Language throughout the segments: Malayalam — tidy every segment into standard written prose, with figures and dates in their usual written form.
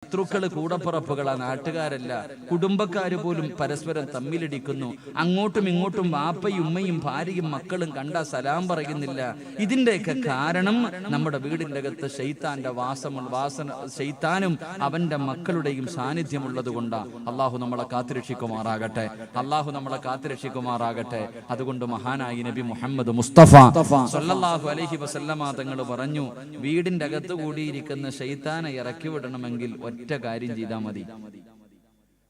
ശത്രുക്കള്, കൂടപ്പുറപ്പുകളാ, നാട്ടുകാരല്ല, കുടുംബക്കാര് പോലും പരസ്പരം തമ്മിലടിക്കുന്നു. അങ്ങോട്ടും ഇങ്ങോട്ടും വാപ്പയും ഉമ്മയും ഭാര്യയും മക്കളും കണ്ട സലാം പറയുന്നില്ല. ഇതിന്റെയൊക്കെ കാരണം നമ്മുടെ വീടിന്റെ അകത്ത് ശൈത്താന്റെ ശൈത്താനും അവന്റെ മക്കളുടെയും സാന്നിധ്യമുള്ളത് കൊണ്ടാ. അള്ളാഹു നമ്മളെ കാത്തുരക്ഷിക്കുമാറാകട്ടെ. അതുകൊണ്ട് മഹാനായി നബി മുഹമ്മദ് മുസ്തഫ സല്ലല്ലാഹു അലൈഹി വസല്ലമ തങ്ങൾ പറഞ്ഞു, വീടിന്റെ അകത്ത് കൂടിയിരിക്കുന്ന ശൈത്താനെ ഇറക്കി വിടണമെങ്കിൽ ഒറ്റ കാര്യം ചെയ്താൽ മതി.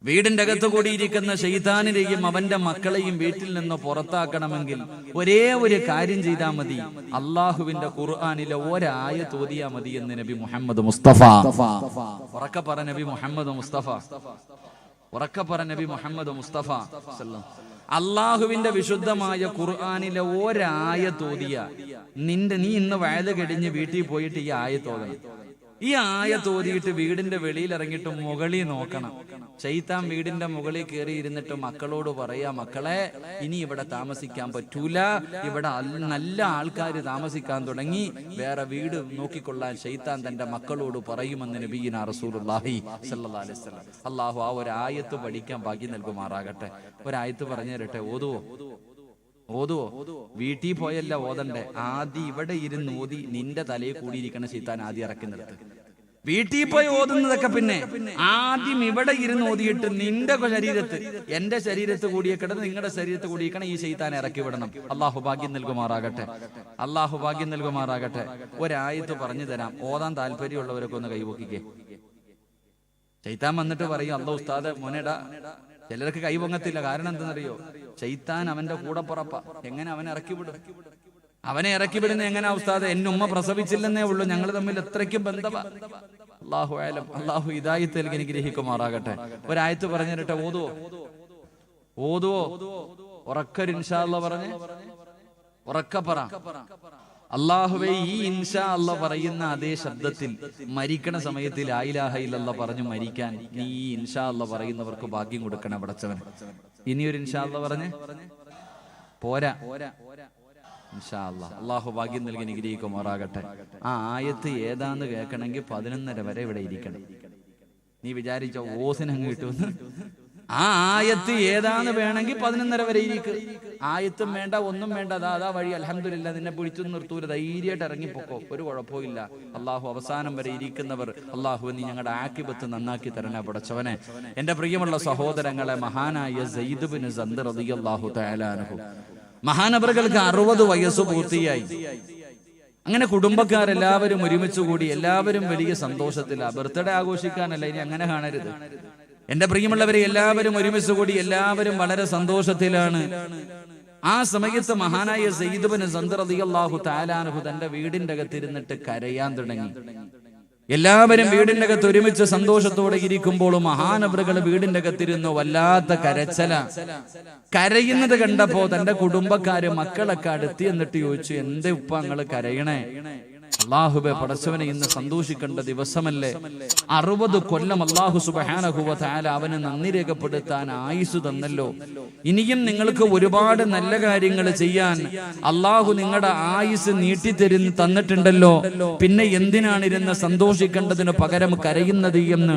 വീടിന്റെ അകത്ത് കൂടിയിരിക്കുന്ന ശൈത്താനിനെയും അവന്റെ മക്കളെയും വീട്ടിൽ നിന്ന് പുറത്താക്കണമെങ്കിൽ ഒരേ ഒരു കാര്യം ചെയ്താൽ മതി. അള്ളാഹുവിന്റെ ഖുർആനിലെ ഒരായത്ത് ഓതിയാ മതി എന്ന് നബി മുഹമ്മദ് മുസ്തഫ. ഉറക്കെ പറ നബി മുഹമ്മദ് മുസ്തഫ. അള്ളാഹുവിന്റെ വിശുദ്ധമായ ഖുർആനിലെ ഒരായത്ത് ഓതിയ നീ ഇന്ന് വയത് കഴിഞ്ഞ് വീട്ടിൽ പോയിട്ട് ഈ ആയത്ത് ഓതണം. ഈ ആയത്ത് ഓതിയിട്ട് വീടിന്റെ വെളിയിൽ ഇറങ്ങിയിട്ട് മുകളിൽ നോക്കണം. ശൈത്താൻ വീടിന്റെ മുകളിൽ കയറി ഇരുന്നിട്ട് മക്കളോട് പറയാ, മക്കളെ ഇനി ഇവിടെ താമസിക്കാൻ പറ്റൂല, ഇവിടെ നല്ല ആൾക്കാർ താമസിക്കാൻ തുടങ്ങി, വേറെ വീട് നോക്കിക്കൊള്ളാൻ ശൈത്താൻ തന്റെ മക്കളോട് പറയുമെന്ന് നബിയിന റസൂലുള്ളാഹി സ്വല്ലല്ലാഹു അലൈഹി വസല്ലം. അള്ളാഹു ആ ഒരു ആയത്ത് പഠിക്കാൻ ഭാഗ്യം നൽകുമാറാകട്ടെ. ഒരായത്ത് പറഞ്ഞു തരട്ടെ, ഓതുവോ? വീട്ടിൽ പോയല്ല ഓതണ്ടേ, ആദ്യം ഇവിടെ ഇരുന്ന് ഓതി നിന്റെ തലയിൽ കൂടിയിരിക്കണ ശൈത്താൻ ആദ്യം ഇറക്കി നിർത്ത്. വീട്ടിൽ പോയി ഓതുന്നതൊക്കെ പിന്നെ ആദ്യം ഇവിടെ ഇരുന്ന് ഓതിയിട്ട് നിന്റെ ശരീരത്ത്, എന്റെ ശരീരത്ത് കൂടിയേക്കണത് നിങ്ങളുടെ ശരീരത്ത് കൂടിയേക്കണം, ഈ ശൈത്താൻ ഇറക്കി വിടണം. അള്ളാഹു ഭാഗ്യം നൽകുമാറാകട്ടെ. ഒരായത്ത് പറഞ്ഞു തരാം, ഓതാൻ താല്പര്യമുള്ളവരൊക്കെ ഒന്ന് കൈപൊക്കിക്കേ. ശൈത്താൻ വന്നിട്ട് പറയും, അല്ലാഹു ഉസ്താദ് മോനെടാ. ചിലർക്ക് കൈപൊങ്ങത്തില്ല. കാരണം എന്തെന്നറിയോ? ശൈത്താൻ അവന്റെ കൂടെ പുറപ്പ. എങ്ങനെ അവനെ ഇറക്കി വിടുന്ന എങ്ങനെ ഉസ്താദ്? എന്നെ ഉമ്മ പ്രസവിച്ചില്ലെന്നേ ഉള്ളൂ, ഞങ്ങൾ തമ്മിൽ എത്രയ്ക്കും ബന്ധവാ. അല്ലാഹു അഅലം. അല്ലാഹു ഹിദായത്ത് നൽകി അനുഗ്രഹിക്കുമാറാകട്ടെ. ഒരായത്ത് പറഞ്ഞു തരട്ടെ, ഓതുവോ? ഉറക്കൊരു ഇൻഷാ അല്ലാഹ് പറഞ്ഞേ, ഉറക്കെ പറ. അല്ലാഹുവേ, ഈ ഇൻഷാ അല്ലാഹ് പറയുന്ന അതേ ശബ്ദത്തിൽ മരിക്കണ സമയത്ത് ലാ ഇലാഹ ഇല്ലല്ലാഹ് പറഞ്ഞു മരിക്കാൻ നീ ഈ ഇൻഷാ അല്ലാഹ് പറയുന്നവർക്ക് ഭാഗ്യം കൊടുക്കണം പടച്ചവൻ. ഇനിയൊരു ഇൻഷാ അല്ലാഹ് പറഞ്ഞേ, പോരാ. ഇൻഷാ അല്ലാഹ്. അല്ലാഹു ഭാഗ്യം നൽകി അനുഗ്രഹിക്കുമാറാകട്ടെ. ആ ആയത്ത് ഏതാന്ന് കേൾക്കണമെങ്കിൽ 11:30 വരെ ഇവിടെ ഇരിക്കണം. നീ വിചാരിച്ച ഓസിനങ്ങ് കിട്ടുമെന്ന്? ആ ആയത്ത് ഏതാന്ന് വേണമെങ്കിൽ 11:30 വരെ ഇരിക്കും. ആയത്തും വേണ്ട, ഒന്നും വേണ്ട, അതാ വഴി. അൽഹംദുലില്ലാ, നിന്നെ പിടിച്ചു നിർത്തൂല, ധൈര്യമായിട്ട് ഇറങ്ങിപ്പോക്കോ, ഒരു കുഴപ്പമില്ല. അള്ളാഹു അവസാനം വരെ ഇരിക്കുന്നവർ, അള്ളാഹു നീ ഞങ്ങളുടെ ആക്കിബത്ത് നന്നാക്കി തരണേ പടച്ചവനെ. എന്റെ പ്രിയമുള്ള സഹോദരങ്ങളെ, മഹാനായ സയ്യിദ് ബിൻ സന്ദ് റളിയല്ലാഹു തആല അൻഹു, മഹാനവറുകൾക്ക് 60 വയസ്സ് പൂർത്തിയായി. അങ്ങനെ കുടുംബക്കാരെല്ലാവരും ഒരുമിച്ച് കൂടി, എല്ലാവരും വലിയ സന്തോഷത്തിലാണ്. ബർത്ത്ഡേ ആഘോഷിക്കാനല്ല, ഇനി അങ്ങനെ കാണരുത്. എന്റെ പ്രിയമുള്ളവരെ, എല്ലാവരും ഒരുമിച്ച് കൂടി, എല്ലാവരും വളരെ സന്തോഷത്തിലാണ്. ആ സമയത്ത് മഹാനായ സയ്യിദ് ബിൻ സന്ദ് റളിയല്ലാഹു തആല അൻഹു തന്റെ വീടിന്റെ അകത്തിരുന്നിട്ട് കരയാൻ തുടങ്ങി. എല്ലാവരും വീടിന്റെ അകത്ത് ഒരുമിച്ച് സന്തോഷത്തോടെ ഇരിക്കുമ്പോൾ മഹാനവറുകൾ വീടിന്റെ അകത്തിരുന്നു വല്ലാത്ത കരച്ചല. കരയുന്നത് കണ്ടപ്പോ തന്റെ കുടുംബക്കാര്, മക്കളൊക്കെ അടുത്ത് എന്നിട്ട് ചോദിച്ചു, എന്തേ ഉപ്പ നിങ്ങള് കരയണേ? അല്ലാഹുവേ പടച്ചവനെ, ഇന്ന് സന്തോഷിക്കേണ്ട ദിവസമല്ലേ? 60 കൊല്ലം അല്ലാഹു സുബ്ഹാനഹു വ തആല അവന് നന്ദി രേഖപ്പെടുത്താൻ ആയുസ് തന്നല്ലോ. ഇനിയും നിങ്ങൾക്ക് ഒരുപാട് നല്ല കാര്യങ്ങൾ ചെയ്യാൻ അല്ലാഹു നിങ്ങളുടെ ആയുസ് തന്നിട്ടുണ്ടല്ലോ. പിന്നെ എന്തിനാണ് ഇരുന്ന് സന്തോഷിക്കേണ്ടതിന് പകരം കരയുന്നത് എന്ന്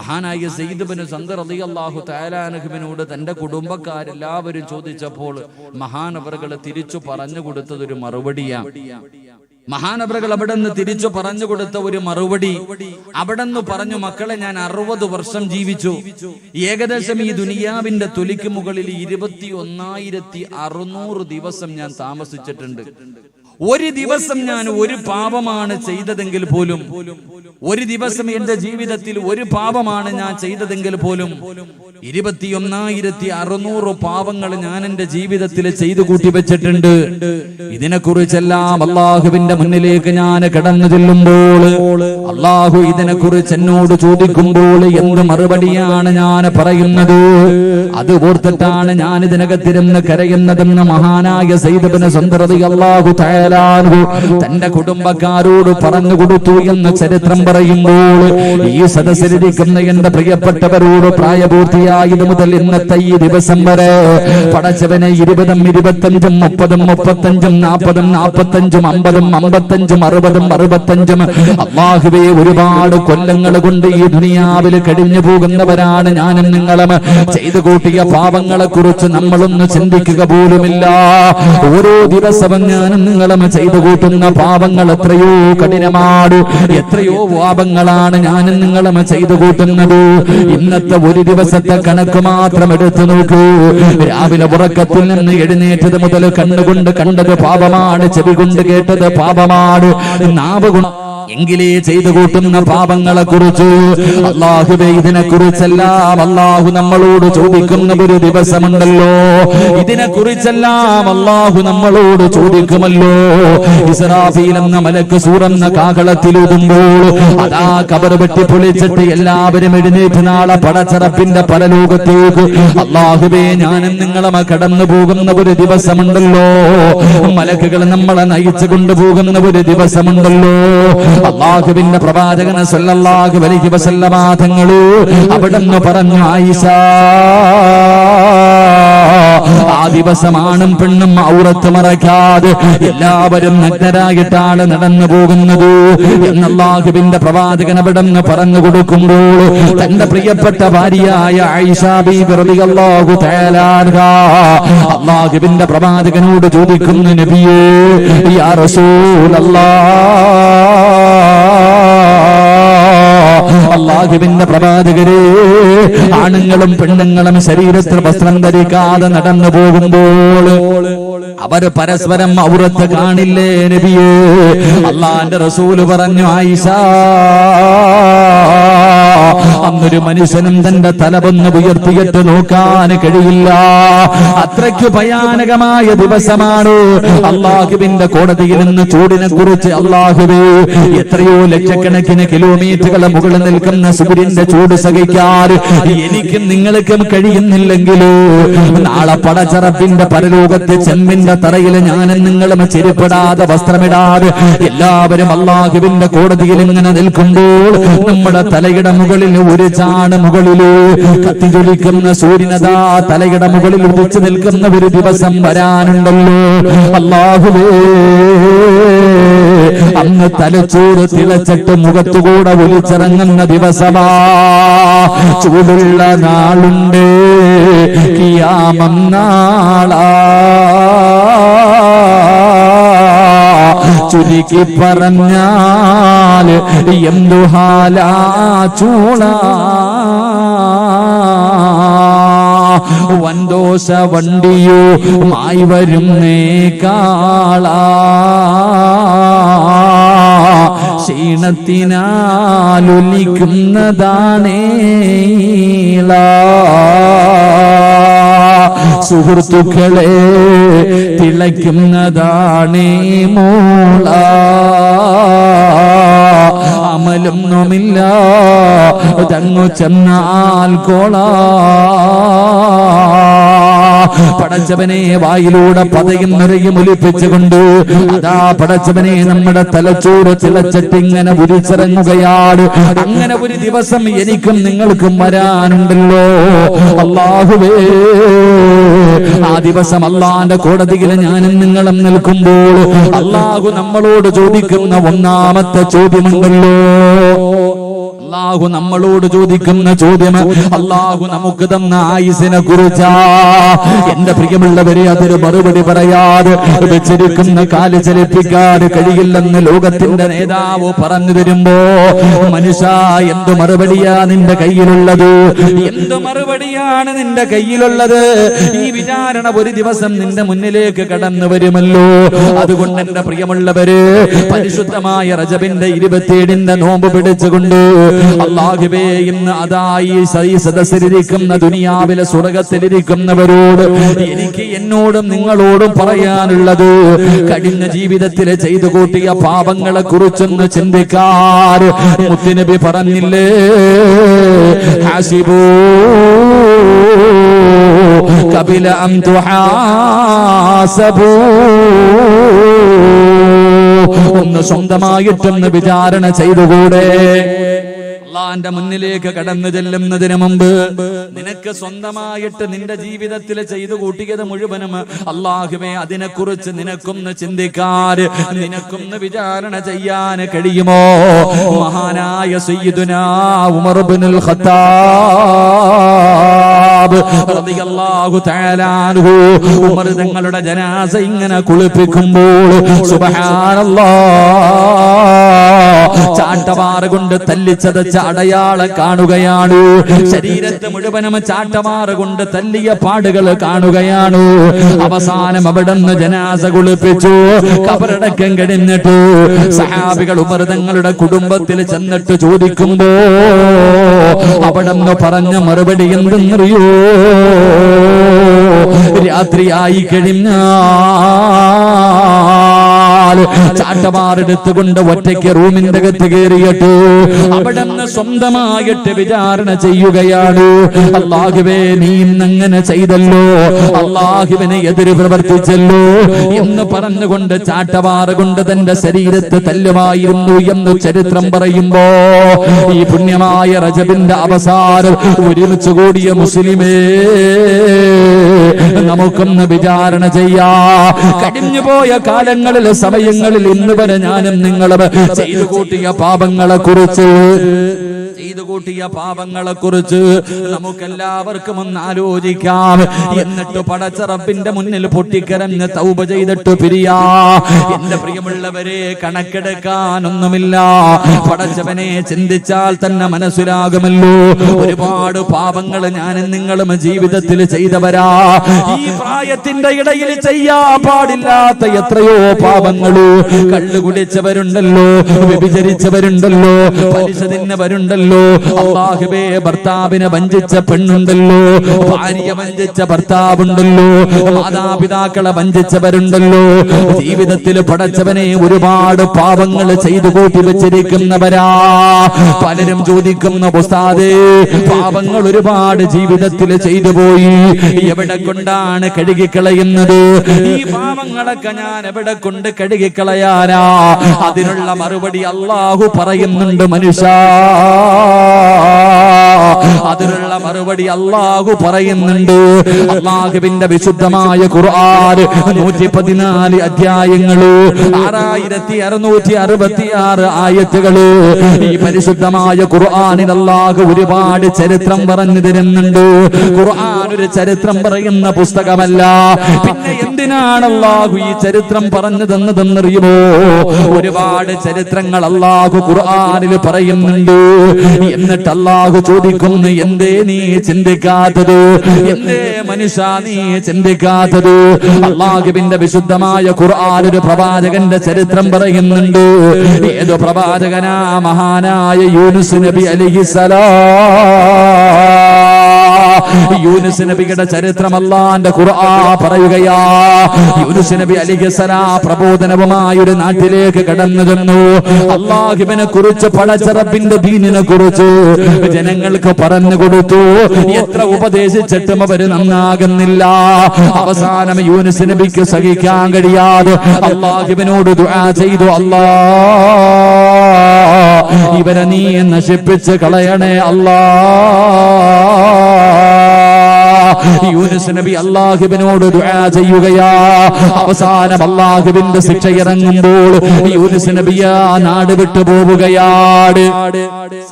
മഹാനായ സയ്യിദ് ബിൻ സന്ദ് റളിയല്ലാഹു തആല അൻഹുവിനോട് തന്റെ കുടുംബക്കാരെല്ലാവരും ചോദിച്ചപ്പോൾ മഹാനവറുകൾ തിരിച്ചു പറഞ്ഞു കൊടുത്തതൊരു മറുപടിയാണ്. മഹാനവറുകൾ അവിടെ നിന്ന് തിരിച്ചു പറഞ്ഞു കൊടുത്ത ഒരു മറുപടി, അവിടെ നിന്ന് പറഞ്ഞു, മക്കളെ, ഞാൻ 60 വർഷം ജീവിച്ചു. ഏകദേശം ഈ ദുനിയാവിന്റെ തൊലിക്ക് മുകളിൽ 21,600 ദിവസം ഞാൻ താമസിച്ചിട്ടുണ്ട്. ഒരു ദിവസം ഞാൻ ഒരു പാപമാണ് ചെയ്തതെങ്കിൽ പോലും, ഒരു ദിവസം എന്റെ ജീവിതത്തിൽ ഒരു പാപമാണ് ഞാൻ ചെയ്തതെങ്കിൽ പോലും 21,600 പാപങ്ങൾ ഞാൻ എന്റെ ജീവിതത്തിൽ ചെയ്തു കൂട്ടി വെച്ചിട്ടുണ്ട്. ഇതിനെക്കുറിച്ചെല്ലാം അള്ളാഹുവിന്റെ മുന്നിലേക്ക് ഞാൻ കടന്നു ചെല്ലുമ്പോൾ അള്ളാഹു ഇതിനെക്കുറിച്ച് എന്നോട് ചോദിക്കുമ്പോൾ എന്ത് മറുപടിയാണ് ഞാൻ പറയുന്നത്? അത് ഓർത്തിട്ടാണ് ഞാൻ ഇതിനകത്തിരുന്ന് കരയുന്നതെന്ന് മഹാനായ സയ്യിദ് ബിൻ സന്ദ് റളിയല്ലാഹു തആല തആല തന്റെ കുടുംബക്കാരോട് പറഞ്ഞു കൊടുത്തു എന്ന് ചരിത്രം പറയുമ്പോൾ ഈ സദസ്സിലിരിക്കുന്ന എന്റെ പ്രിയപ്പെട്ടവരോട് പ്രായപൂർത്തിയായത് മുതൽ ഇന്നത്തെ ഈ ദിവസം വരെ പടച്ചവനെ 20, 25, 30, 35, 40, 45, 50, 55, 60, 65 അല്ലാഹുവേ ഒരുപാട് കൊല്ലങ്ങൾ കൊണ്ട് ഈ ദുനിയാവിൽ കഴിഞ്ഞു പോകുന്നവരാണ് ഞാനും നിങ്ങളും. ചെയ്തു കൂട്ടിയ പാപങ്ങളെ കുറിച്ച് നമ്മളൊന്ന് ചിന്തിക്കുക പോലുമില്ല. ഓരോ ദിവസവും ഞാനും നിങ്ങളും ചെയ്തു കൂട്ടുന്ന പാപങ്ങൾ എത്രയോ കഠിനമാണ്. എത്രയോ പാപങ്ങളാണ് ഞാനും നിങ്ങളും ചെയ്തു കൂട്ടുന്നത്. ഇന്നത്തെ ഒരു ദിവസത്തെ കണക്ക് മാത്രം എടുത്തു നോക്കൂ. രാവിലെ ഉറക്കത്തിൽ നിന്ന് എഴുന്നേറ്റത് മുതൽ കണ്ണുകൊണ്ട് കണ്ടത് പാപമാണ്, ചെവി കൊണ്ട് കേട്ടത് പാപമാണ്, നാവ് കൊണ്ട് എങ്കിലേ ചെയ്തു കൂട്ടുന്ന പാപങ്ങളെ കുറിച്ച് അല്ലാഹുവേ ഇതിനെ കുറിച്ചെല്ലാം അല്ലാഹു നമ്മളോട് ചോദിക്കുന്ന ഒരു ദിവസമുണ്ടല്ലോ. ഇതിനെ കുറിച്ചെല്ലാം അല്ലാഹു നമ്മളോട് ചോദിക്കുമല്ലോ. ഇസ്രാഫീൽ എന്ന മലക്ക് സൂറന്ന കാഹളത്തിലൂതുമ്പോൾ അതാ കബർ വെട്ടി പൊളിച്ചിട്ട് എല്ലാവരും എഴുന്നേറ്റ് നാളെ പടച്ചറപ്പിന്റെ പരലോകത്തേക്ക് അല്ലാഹുവേ ഞാനും നിങ്ങളും കടന്നു പോകുന്ന ഒരു ദിവസമുണ്ടല്ലോ. മലക്കുകൾ നമ്മളെ നയിച്ചു കൊണ്ടുപോകുന്ന ഒരു ദിവസമുണ്ടല്ലോ. അല്ലാഹുവിന്റെ പ്രവാചകൻ സല്ലല്ലാഹു അലൈഹി വസല്ലമ തങ്ങൾ അവിടുന്ന് പറഞ്ഞു, ആയിഷ ആ ദിവസം ആണും പെണ്ണും ഔറത്ത് മറക്കാതെ എല്ലാവരും നഗ്നരായിട്ടാണ് നടന്നു പോകുന്നത് എന്ന് അല്ലാഹുവിന്റെ പ്രവാചകൻ അവിടുന്ന് പറഞ്ഞു കൊടുക്കുമ്പോൾ തന്റെ പ്രിയപ്പെട്ട ഭാര്യയായ ആയിഷ ബീബി റളിയല്ലാഹു തആല അൻഹാ അല്ലാഹുവിന്റെ പ്രവാചകനോട് ചോദിക്കുന്നു, നബിയേ യാ റസൂലല്ലാഹ്, അല്ലാഹുവിന്റെ പ്രവാചകരെ, ആണുങ്ങളും പെണ്ണുങ്ങളും ശരീരത്തിൽ വസ്ത്രം ധരിക്കാതെ നടന്നു പോകുമ്പോൾ അവർ പരസ്പരം ഔറത്ത് കാണില്ലേ നബിയേ? അല്ലാഹുവിന്റെ റസൂല് പറഞ്ഞു, ആയിഷ അന്നൊരു മനുഷ്യനും തന്റെ തലവൊന്ന് ഉയർത്തിയിട്ട് നോക്കാൻ കഴിയില്ല. അത്രയ്ക്ക് ഭയാനകമായ ദിവസമാണ്. അല്ലാഹുവിന്റെ കോടതിയിൽ നിന്ന് ചൂടിനെ കുറിച്ച് അല്ലാഹുവേ എത്രയോ ലക്ഷക്കണക്കിന് കിലോമീറ്ററുകൾ മുകളിൽ നിൽക്കുന്ന സൂര്യന്റെ ചൂട് സഹിക്കാൻ എനിക്കും നിങ്ങൾക്കും കഴിയുന്നില്ലെങ്കിലോ നാളെ പടച്ചറപ്പിന്റെ പരലോകത്തെ ചെമ്മിന്റെ തറയിൽ ഞാനും നിങ്ങളും ചെരുപ്പെടാതെ വസ്ത്രമിടാതെ എല്ലാവരും അല്ലാഹുവിന്റെ കോടതിയിൽ ഇങ്ങനെ നിൽക്കുമ്പോൾ നമ്മുടെ തലയുടെ മുകളിൽ ഒരു ചാണ് മുകളില് കത്തിജ്വലിക്കുന്ന സൂര്യനതാ തലയുടെ മുകളിൽ ഉദിച്ചു നിൽക്കുന്ന ഒരു ദിവസം വരാനുണ്ടല്ലോ. അല്ലാഹുവേ അന്ന് തലച്ചോറ് തിളച്ചിട്ട് മുഖത്തുകൂടെ ഒലിച്ചിറങ്ങുന്ന ദിവസമാ. ചൂടുള്ള നാളുണ്ട്, കിയാമം നാളാ. ചുരുക്കി പറഞ്ഞാൽ എന്തുഹാലാ ചൂള വൻദോഷ വണ്ടിയോ മായി വരുന്നേ കാളാ. ക്ഷീണത്തിനാലൊലിക്കുന്നതാണേള. സുഹൃത്തുക്കളെ തിളയ്ക്കുന്നതാണേ മോള. അമലൊന്നുമില്ല തങ്ങു ചെന്നാൽ കോള. പടച്ചവനെ വായിലൂടെ പതയും നിറയും ഒലിപ്പിച്ചുകൊണ്ട് അതാ പടച്ചവനെ നമ്മുടെ തലച്ചോറ് തിളച്ചിട്ട് ഇങ്ങനെ ഉരിച്ചിറങ്ങുകയാണ്. അങ്ങനെ ഒരു ദിവസം എനിക്കും നിങ്ങൾക്കും വരാനുണ്ടല്ലോ. അല്ലാഹുവേ ആ ദിവസം അല്ലാഹുവിന്റെ കോടതിയിൽ ഞാനും നിങ്ങളും നിൽക്കുമ്പോൾ അല്ലാഹു നമ്മളോട് ചോദിക്കുന്ന ഒന്നാമത്തെ ചോദ്യമുണ്ടല്ലോ. അല്ലാഹു നമ്മളോട് ചോദിക്കുന്ന ചോദ്യം അല്ലാഹു നമുക്ക് തന്ന ആയുസിനെ കുറിച്ചാ. എന്റെ പ്രിയമുള്ളവരെ, അതൊരു മറുപടി പറയാതെ വെച്ചിരിക്കുന്ന കാല് ചലിപ്പിക്കാതെ കഴിയില്ലെന്ന് ലോകത്തിന്റെ നേതാവ് പറഞ്ഞു തരുമ്പോ മനുഷ്യ എന്ത് മറുപടിയാ നിന്റെ കയ്യിലുള്ളത്? എന്ത് മറുപടിയാണ് നിന്റെ കയ്യിലുള്ളത്? ഈ വിചാരണ ഒരു ദിവസം നിന്റെ മുന്നിലേക്ക് കടന്നു വരുമല്ലോ. അതുകൊണ്ട് എന്റെ പ്രിയമുള്ളവര്, പരിശുദ്ധമായ റജബിന്റെ 27 നോമ്പ് പിടിച്ചുകൊണ്ട് അല്ലാഹുവേ ഇന്ന് അതായി സദസ്സിലിരിക്കുന്ന ദുനിയാവിലെ സ്വർഗത്തിലിരിക്കുന്നവരോട് എനിക്ക് എന്നോടും നിങ്ങളോടും പറയാനുള്ളത്, കഴിഞ്ഞ ജീവിതത്തിൽ ചെയ്തു കൂട്ടിയ പാപങ്ങളെ കുറിച്ചൊന്ന് ചിന്തിക്കാൻ മുത്തുനബി പറഞ്ഞില്ലേ, ഹസിബൂ قبل أن تحاسبوا ഒന്ന് സ്വന്തമായിട്ടൊന്ന് വിചാരണ ചെയ്തുകൂടെ? അള്ളാന്റെ മുന്നിലേക്ക് കടന്നു ചെല്ലുന്നതിന് മുമ്പ് നിനക്ക് സ്വന്തമായിട്ട് നിന്റെ ജീവിതത്തിൽ ചെയ്തു കൂട്ടിയത് മുഴുവനും അല്ലാഹുവേ അതിനെക്കുറിച്ച് നിനക്കൊന്ന് ചിന്തിക്കാൻ, നിനക്കൊന്ന് വിചാരണ ചെയ്യാൻ കഴിയുമോ? മഹാനായ സയ്യിദുനാ ഉമർ ഇബ്നുൽ ഖത്താബ് റളിയല്ലാഹു തആല അൻഹു ഉമർ തങ്ങളുടെ ജനാസ ഇങ്ങനെ കുളിപ്പിക്കുമ്പോൾ സുബ്ഹാനല്ലാഹ് ചാട്ടവാറ് കൊണ്ട് തല്ലിച്ചതച്ച അടയാളം കാണുകയാണ്. ശരീരത്തെ മുഴുവനും ചാട്ടവാറ് കൊണ്ട് തല്ലിയ പാടുകൾ കാണുകയാണ്. അവസാനം അവിടുന്ന് ജനാസ കുളിപ്പിച്ചു. ഖബറടക്കം കഴിഞ്ഞിട്ട് സഹാബികൾ ഉമർ തങ്ങളുടെ കുടുംബത്തിൽ ചെന്നിട്ട് ചോദിക്കുമ്പോ അവിടുന്ന് പറഞ്ഞ മറുപടി എന്തെന്നറിയോ? രാത്രിയായി കഴിഞ്ഞാൽ ചാട്ടവാറെടുത്തുകൊണ്ട് ഒറ്റയ്ക്ക് റൂമിന്റെ അകത്ത് കയറിയിട്ട് അവിടുന്ന് സ്വന്തമായിട്ട് വിചാരണ ചെയ്യുകയാണ്. അല്ലാഹുവേ നീ ഇന്നങ്ങനെ ചെയ്തല്ലോ, അല്ലാഹുവിനെ എതിര് പ്രവർത്തിച്ചല്ലോ എന്ന് പറഞ്ഞുകൊണ്ട് ചാട്ടവാറ് കൊണ്ട് തന്റെ ശരീരത്തെ തല്ലുമായിരുന്നു എന്ന് ചരിത്രം പറയുമ്പോ ഈ പുണ്യമായ റജബിന്റെ അവസാനം ഒരുമിച്ച് കൂടിയ മുസ്ലിമേ നമുക്കൊന്ന് വിചാരണ ചെയ്യാ. കഴിഞ്ഞുപോയ കാലങ്ങളിൽ സമയങ്ങളിൽ ഇന്ന് വരെ ഞാനും നിങ്ങളും ചെയ്തു കൂട്ടിയ പാപങ്ങളെ കുറിച്ച് നമുക്കെല്ലാവർക്കും ഒന്ന് ആലോചിക്കാം. എന്നിട്ട് പടച്ച റബ്ബിന്റെ മുന്നിൽ പൊട്ടിക്കരഞ്ഞ് തൗബ ചെയ്തിട്ട് പിരിയാ. എന്റെ പ്രിയമുള്ളവരെ, കണക്കെടുക്കാനൊന്നുമില്ല. പടച്ചവനെ ചിന്തിച്ചാൽ തന്നെ മനസ്സിലാകുമല്ലോ ഒരുപാട് പാപങ്ങൾ ഞാനും നിങ്ങളും ജീവിതത്തിൽ ചെയ്തവരാ. ഈ പ്രായത്തിന്റെ ഇടയിൽ ചെയ്യാൻ പാടില്ലാത്ത എത്രയോ പാപങ്ങള്. കള്ളു കുടിച്ചവരുണ്ടല്ലോ, വ്യഭിചരിച്ചവരുണ്ടല്ലോ, പലിശ തിന്നവരുണ്ടല്ലോ, അല്ലാഹുവേ ഭർത്താവിനെ വഞ്ചിച്ച പെണ്ണുണ്ടല്ലോ, ഭാര്യ വഞ്ചിച്ച ഭർത്താവുണ്ടല്ലോ, മാതാപിതാക്കളെ വഞ്ചിച്ചവരുണ്ടല്ലോ. ജീവിതത്തിൽ പടച്ചവനെ ഒരുപാട് പാപങ്ങൾ ചെയ്തു കൂട്ടി വെച്ചിരിക്കുന്നവരാ. പലരും ചോദിക്കുന്ന ഉസ്താദേ, പാപങ്ങൾ ഒരുപാട് ജീവിതത്തിൽ ചെയ്തു പോയി, എവിടെ കൊണ്ടാണ് കഴുകിക്കളയുന്നത്? ഈ പാപങ്ങളൊക്കെ ഞാൻ എവിടെ കൊണ്ട് കഴുകിക്കളയാനാ? അതിനുള്ള മറുപടി അല്ലാഹു പറയുന്നുണ്ട് മനുഷ്യ. അതിനുള്ള മറുപടി അല്ലാഹു പറയുന്നുണ്ട്. അല്ലാഹുവിന്റെ വിശുദ്ധമായ ഖുർആൻ 114 അധ്യായങ്ങള്, 6666 ആയത്തുകള്. ഈ പരിശുദ്ധമായ ഖുർആനിൽ അല്ലാഹു ഒരുപാട് ചരിത്രം പറഞ്ഞു തരുന്നുണ്ട്. ഖുർആൻ ഒരു ചരിത്രം പറയുന്ന പുസ്തകമല്ല. പിന്നെ എന്തിനാണ് അല്ലാഹു ഈ ചരിത്രം പറഞ്ഞു തന്നതെന്നറിയുമോ? ഒരുപാട് ചരിത്രങ്ങൾ അല്ലാഹു ഖുർആനിൽ പറയുന്നുണ്ട്. എന്നിട്ട് അല്ലാഹു ചോദിക്കുന്നു, എന്തേ നീ ചിന്തിക്കാത്തത്? എന്തേ മനുഷ്യ നീ ചിന്തിക്കാത്തത്? അല്ലാഹുവിന്റെ വിശുദ്ധമായ ഖുർആൻ ഒരു പ്രവാചകന്റെ ചരിത്രം പറയുന്നുണ്ട്. ഏതോ പ്രവാചകനാ? മഹാനായ യൂനുസ് നബി അലൈഹിസ്സലാം. യൂനുസ് നബിയുടെ ചരിത്രം അല്ലാഹുവിന്റെ ഖുർആൻ പറയുകയാ. യൂനുസ് നബി അലൈഹിസ്സലാം പ്രബോധനവുമായി ഒരു നാട്ടിലേക്ക് കടന്നു ചെന്നു. അല്ലാഹുവിനെ കുറിച്ച്, പടച്ച റബ്ബിന്റെ ദീനിനെ കുറിച്ച് ജനങ്ങൾക്ക് പറഞ്ഞു കൊടുത്തു. എത്ര ഉപദേശിച്ചിട്ടും അവര് നന്നാകുന്നില്ല. അവസാനം യൂനുസ് നബിക്ക് സഹിക്കാൻ കഴിയാതെ അല്ലാഹുവിനോട് ദുആ ചെയ്തു, അല്ലാഹ് ഇവരെ നീ നശിപ്പിച്ച് കളയണേ അല്ലാഹ്. യൂനുസ് നബി അല്ലാഹുവിനോട് ദുആ ചെയ്യുകയാ. അവസാനം അല്ലാഹുവിന്റെ ശിക്ഷ ഇറങ്ങുമ്പോൾ യൂനുസ് നബി ആ നാട് വിട്ടു പോവുകയാണ്.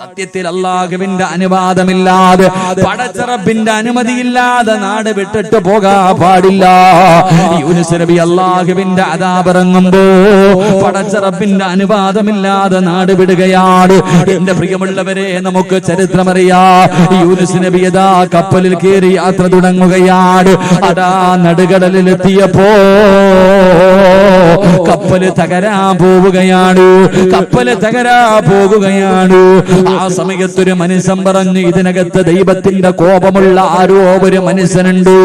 സത്യത്തിൽ അല്ലാഹുവിന്റെ അനുവാദമില്ലാതെ, പടച്ച റബ്ബിന്റെ അനുമതിയില്ലാതെ നാട് വിട്ടിട്ട് പോകാൻ പാടില്ല. യൂനുസ് നബി അല്ലാഹുവിന്റെ അദാബ് ഇറങ്ങുമ്പോ പടച്ച റബ്ബിന്റെ അനുവാദമില്ലാതെ നാട് വിടുകയാണ്. എന്റെ പ്രിയമുള്ളവരെ, നമുക്ക് ചരിത്രമറിയാം. യൂനുസ് നബി യഥാ കപ്പലിൽ കയറി യാത്ര തുടങ്ങുകയാണ്. അതാ നടുകടലിലെത്തിയപ്പോ കപ്പല് തകരാൻ പോവുകയാണ്, കപ്പല് തകരാൻ പോകുകയാണ്. ആ സമയത്തൊരു മനുഷ്യൻ പറഞ്ഞു, ഇതിനകത്ത് ദൈവത്തിന്റെ കോപമുള്ള ആരോ ഒരു മനുഷ്യനുണ്ട്,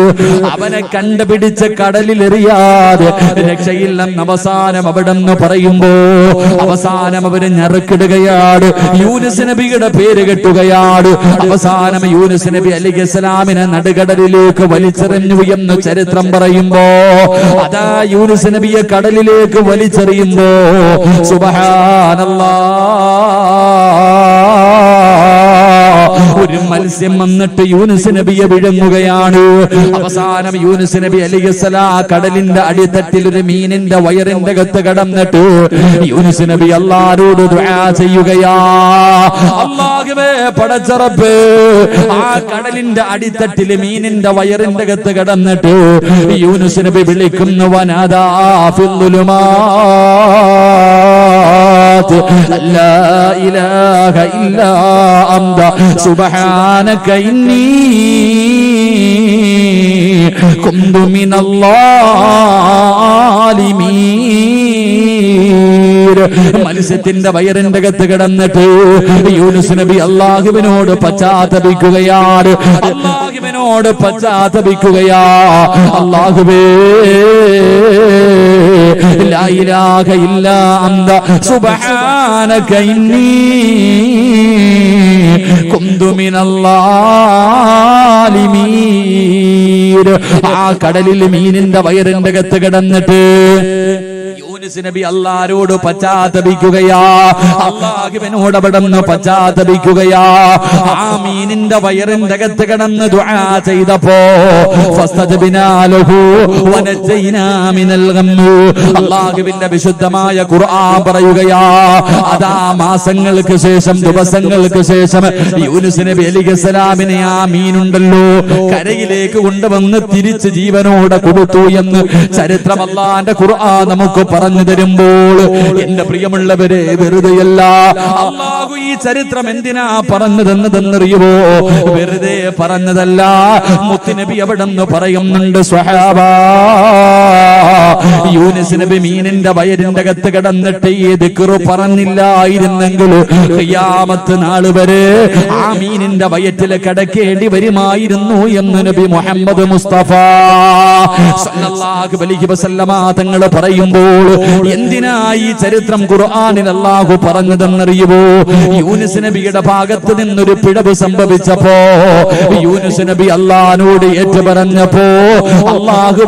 അവനെ കണ്ടുപിടിച്ച് കടലിലെറിയാതെ രക്ഷയില്ലെന്ന് അവസാനം അവിടെ നിന്ന് പറയുമ്പോ അവസാനം അവര് ഞെറുക്കിടുകയാണ്, യൂനുസ് നബിയുടെ പേര് കെട്ടുകയാണ്. അവസാനം യൂനുസ് നബി അലൈഹിസ്സലാമിനെ നടുകടലിലേക്ക് വലിച്ചെറിഞ്ഞു എന്ന് ചരിത്രം പറയുമ്പോ അതാ യൂനുസ് നബിയെ കടലിലേക്ക് വലിച്ചെറിയുമ്പോ സുബ്ഹാനല്ലാഹ് ഒരു മത്സ്യം വന്നിട്ട് യൂനുസ് നബിയെ വിഴുങ്ങുകയാണ്. അവസാനം യൂനുസ് നബി അലൈഹിസ്സലാം കടലിന്റെ അടിത്തട്ടിൽ ഒരു മീനിന്റെ വയറിന്റെ അകത്ത് കടന്നിട്ട് യൂനുസ് നബി അല്ലാഹുവോട് ദുആ ചെയ്യുകയാ, അല്ലാഹുവേ പടച്ച റബ്ബേ, ആ കടലിന്റെ അടിത്തട്ടിൽ മീനിന്റെ വയറിന്റെ അകത്ത് കടന്നിട്ട് യൂനുസ് നബി വിളിക്കുന്നു, വനാദാ ഫിദ്ദുലുമാത് ലാ ഇലാഹ ഇല്ലാ അന്ത സുബ്ഹാനക ഇന്നി കുന്തു മിനൽ ളാലിമീൻ. മത്സ്യത്തിന്റെ വയറിന്റെ അകത്ത് കിടന്നിട്ട് യൂനുസ് നബി അല്ലാഹുവിനോട് പശ്ചാത്തപിക്കുകയാണ്, അല്ലാഹുവിനോട് പശ്ചാത്തപിക്കുകയാ, അല്ലാഹുവേ ലാ ഇലാഹ ഇല്ലാ അന്ത സുബ്ഹാനക ഇന്നി കുന്തു മിനൽ ളാലിമീൻ. ആ കടലിൽ മീനിന്റെ വയറിന്റെ അകത്ത് കിടന്നിട്ട് യൂനുസ് നബി അല്ലാഹുവോട് പശ്ചാത്തപിക്കുകയാ, അല്ലാഹുവിനോട് അവിടുന്ന് പശ്ചാത്തപിക്കുകയാ. ആ മീനിന്റെ വയറിന്റെ അകത്ത് കിടന്ന് ദുആ ചെയ്തപ്പോ ഫസ്തജ്ബിനാ ലഹു വനജൈനാ മിനൽ ഗമ്മി. അല്ലാഹുവിന്റെ വിശുദ്ധമായ ഖുർആൻ പറയുകയാ, അതാ മാസങ്ങൾക്ക് ശേഷം ദിവസങ്ങൾക്ക് ശേഷം യൂനുസ് നബി അലൈഹിസ്സലാമിനെ ആ മീനുണ്ടല്ലോ കരയിലേക്ക് കൊണ്ടുവന്ന് തിരിച്ച് ജീവനോടെ കൊടുത്തു എന്ന് ചരിത്രം അല്ലാഹുവിന്റെ ഖുർആൻ നമുക്ക് പറഞ്ഞു തരുമ്പോൾ എന്റെ പ്രിയമുള്ളവരെ വെറുതെയല്ല അല്ലാഹു ഈ ചരിത്രം എന്തിനാ പറഞ്ഞതെന്നറിയുമോ? വെറുതെ പറഞ്ഞതല്ല. മുത്തുനബി അവിടെന്ന് പറയുന്നുണ്ട്, സ്വഹാബാ, യൂനുസ് നബി മീനിന്റെ വയറിന്റെ അകത്ത് കിടന്നിട്ട് ഈ ദിക്റ് പറഞ്ഞില്ലായിരുന്നെങ്കിൽ ഖിയാമത്ത് നാൾ വരെ ആ മീനിന്റെ വയറ്റില് കിടക്കേണ്ടി വരുമായിരുന്നു എന്ന് നബി മുഹമ്മദ് മുസ്തഫ സല്ലല്ലാഹു അലൈഹി വസല്ലമ തങ്ങൾ പറയുമ്പോൾ എന്തിനാ ഈ ചരിത്രം ഖുർആനിൽ അല്ലാഹു പറഞ്ഞതെന്നറിയുമോ? യൂനുസ് നബിയുടെ ഭാഗത്ത് നിന്നൊരു പിഴവ് സംഭവിച്ചപ്പോ യൂനുസ് നബി അല്ലാഹുവോട് ഏറ്റുപറഞ്ഞപ്പോ അല്ലാഹു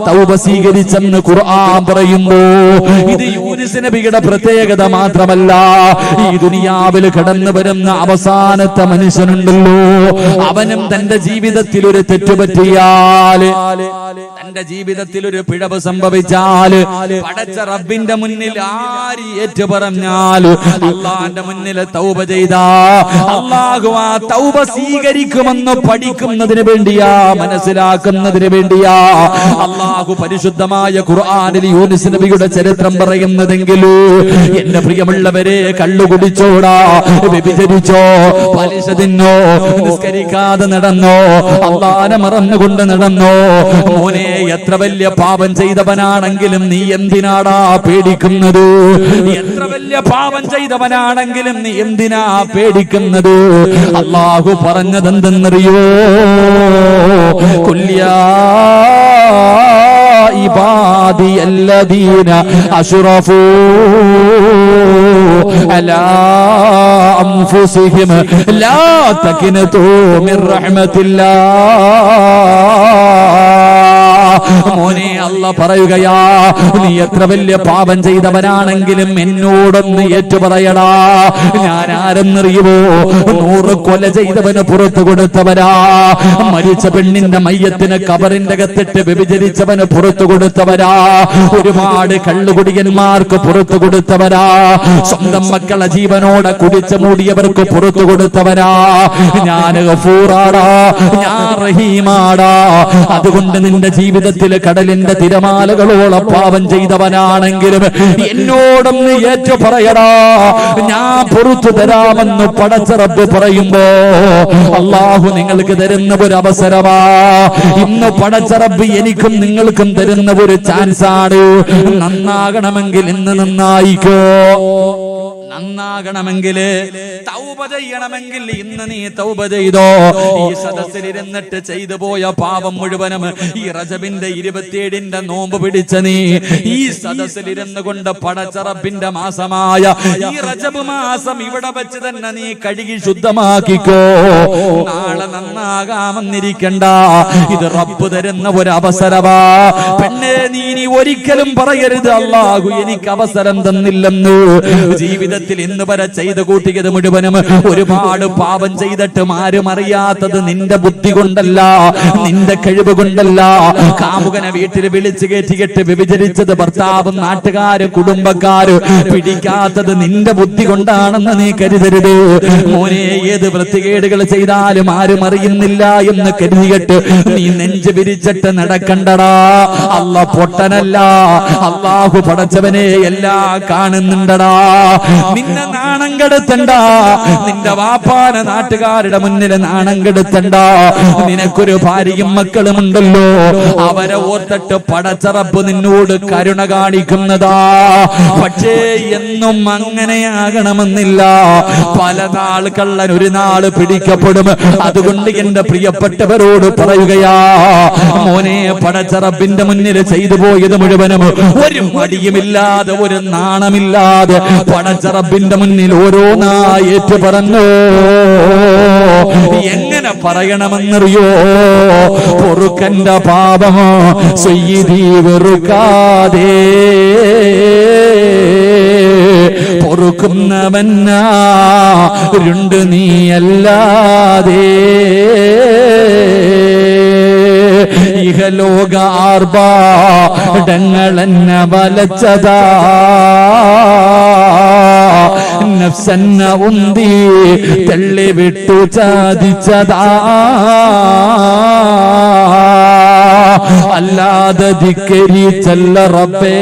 തൗബ സ്വീകരിച്ചെന്ന് ഖുർആൻ പറയുമ്പോ ഇത് യൂനുസ് നബിയുടെ പ്രത്യേകത മാത്രമല്ല, ഈ ദുനിയാവിൽ കടന്നു വരുന്ന അവസാനത്തെ മനുഷ്യനുണ്ടല്ലോ അവനും തന്റെ ജീവിതത്തിൽ ഒരു തെറ്റുപറ്റിയാൽ, തന്റെ ജീവിതത്തിൽ ഒരു പിഴവ് സംഭവിച്ചാൽ പടച്ച റബ്ബിന്റെ മുന്നിൽ ആര് ഏറ്റുപറഞ്ഞാൽ അല്ലാഹുവിന്റെ മുന്നിൽ തൗബ ചെയ്താ അല്ലാഹു ആ തൗബ സ്വീകരിക്കുമെന്ന് പഠിക്കുന്നതിന് വേണ്ടിയാ, മനസ്സിലാക്കുന്നതിന് വേണ്ടിയാ അല്ലാഹു പരിശുദ്ധമായ ഖുർആനിൽ യൂനുസ് നബിയുടെ ചരിത്രം പറയുന്നതെങ്കിൽ എന്റെ പ്രിയമുള്ളവരെ, കള്ളു കുടിച്ചോടാ, വ്യഭിചരിച്ചോ, പലിശ തിന്നോ, നിസ്കരിക്കാതെ നടന്നോ, അല്ലാഹുവിനെ മറന്നുകൊണ്ട് നടന്നോ, മോനെ എത്ര വലിയ പാപം ചെയ്തവനാണെങ്കിലും നീ എന്തിനാടാ പേടിക്കുന്നത്? എത്ര വലിയ പാപം ചെയ്തവനാണെങ്കിലും നീ എന്തിനാ പേടിക്കുന്നത്? അല്ലാഹു പറഞ്ഞതെന്തെന്നറിയോ? കുല്യാ ഇബാദി അല്ലദീന അശ്റഫൂ അലാ അൻഫുസിഹിം ലാ തഖ്നതൂ മിർ റഹ്മത്തില്ലാഹ്. മോനെ, അല്ലാഹു പറയുകയാ, നീ എത്ര വലിയ പാപം ചെയ്തവനാണെങ്കിലും എന്നോടൊന്ന് ഏറ്റുപറയടാ. ഞാൻ ആരെന്നറിയുമോ? 100 കൊല ചെയ്തവന് പുറത്തു കൊടുത്തവരാ, മരിച്ച പെണ്ണിന്റെ മയ്യത്തിന് കബറിന്റെ അകത്തിട്ട് വ്യഭിചരിച്ചവന് പുറത്തു കൊടുത്തവരാ, ഒരുപാട് കള്ളുകുടിയന്മാർക്ക് പുറത്തു കൊടുത്തവരാ, സ്വന്തം മക്കളെ ജീവനോടെ കുടിച്ചു മൂടിയവർക്ക് പുറത്തു കൊടുത്തവരാ. ഞാൻ ഗഫൂറാടാ, ഞാൻ റഹീമാടാ. അതുകൊണ്ട് നിന്റെ ജീവിത ജീവിതത്തിൽ കടലിന്റെ തിരമാലകളോളം പാപം ചെയ്തവനാണെങ്കിലും എന്നോടൊന്ന് ഏറ്റു പറയടാ, ഞാൻ പുറത്തു തരാമെന്ന് പടച്ച റബ്ബ് പറയുമ്പോ അള്ളാഹു നിങ്ങൾക്ക് തരുന്ന ഒരു അവസരമാ. ഇന്ന് പടച്ച റബ്ബ് എനിക്കും നിങ്ങൾക്കും തരുന്ന ഒരു ചാൻസ് ആണ്. നന്നാകണമെങ്കിൽ ഇന്ന് നന്നായിക്കോ. നന്നാകണമെങ്കിൽ തൗബ ചെയ്യണമെങ്കിൽ ഇന്ന് നീ തൗബ ചെയ്തോ. ഈ സദസ്സിലിരുന്നിട്ട് ചെയ്തു പോയ പാപം മുഴുവനും ഈ റജബിന്റെ 27 നോമ്പ് പിടിച്ച നീ ഈ സദസ്സിലിരുന്ന് കൊണ്ട് പടച്ച റബ്ബിന്റെ മാസമായ ഈ റജബ് മാസം ഇവിടെ വെച്ച് തന്നെ നീ കഴുകി ശുദ്ധമാക്കിക്കോ. നാളെ നന്നാകാമെന്നിരിക്കണ്ട, ഇത് റബ്ബ് തരുന്ന ഒരു അവസരമാ. പെണ്ണെ, നീ ഒരിക്കലും പറയരുത് അല്ലാഹു എനിക്ക് അവസരം തന്നില്ലെന്ന്. ജീവിതത്തിൽ ഇന്ന് വരെ ചെയ്ത് കൂട്ടിയത് മുഴുവനും ഒരുപാട് പാപം ചെയ്തിട്ടും ആരും അറിയാത്തത് നിന്റെ ബുദ്ധി കൊണ്ടല്ല, നിന്റെ കഴിവ് കൊണ്ടല്ല. കാമുകനെ വീട്ടിൽ വിളിച്ചു കയറ്റിയിട്ട് വ്യഭിചരിച്ചത് ഭർത്താവും നാട്ടുകാരും കുടുംബക്കാരും പിടിക്കാത്തത് നിന്റെ ബുദ്ധി കൊണ്ടാണെന്ന് നീ കരുതരുത്. മോനെ, ഏത് വൃത്തികേടുകൾ ചെയ്താലും ആരും അറിയുന്നില്ല എന്ന് കരുതിയിട്ട് നീ നെഞ്ച് വിരിച്ചിട്ട് നടക്കണ്ടടാ. അല്ല പൊട്ടനല്ല, അല്ലാഹു പടച്ചവനെ എല്ലാം കാണുന്നുണ്ടടാ. നിന്നെ നാണം കെടുത്തണ്ട, നിന്റെ വാപ്പാന നാട്ടുകാരുടെ മുന്നിൽ നാണം കെടുത്തണ്ട. നിനക്കൊരു ഭാര്യയും മക്കളും ഉണ്ടല്ലോ, അവരെ ഓർത്തിട്ട് പടച്ച റബ്ബ് നിന്നോട് കരുണ കാണിക്കുന്നതാ. പക്ഷേ എന്നും അങ്ങനെയാകണമെന്നില്ല. പല നാൾ കള്ളൻ ഒരു നാള് പിടിക്കപ്പെടും. അതുകൊണ്ട് എന്റെ പ്രിയപ്പെട്ടവരോട് പറയുകയാ, മോനെ, പടച്ച റബ്ബിന്റെ മുന്നിൽ ചെയ്തു പോയത് മുഴുവനും ഒരു മടിയുമില്ലാതെ ഒരു നാണമില്ലാതെ പടച്ച റബ്ബിന്റെ മുന്നിൽ ഓരോന്നായി ഏറ്റു പറഞ്ഞു. എങ്ങനെ പറയണമെന്നറിയോ? പൊറുക്കന്റെ പാപമോ സയ്യിദി വെറുക്കാതെ പൊറുക്കുന്നവനാരുണ്ട് നീയല്ലാതെ. ഇഹലോക ആർഭാടങ്ങളെന്നെ വലച്ചതാ, നഫ്സന്ന ഉന്തി തള്ളിവിട്ടു ചാദിച്ചതാ. അല്ലാതെ ധിക്കരിച്ചല്ല റബ്ബേ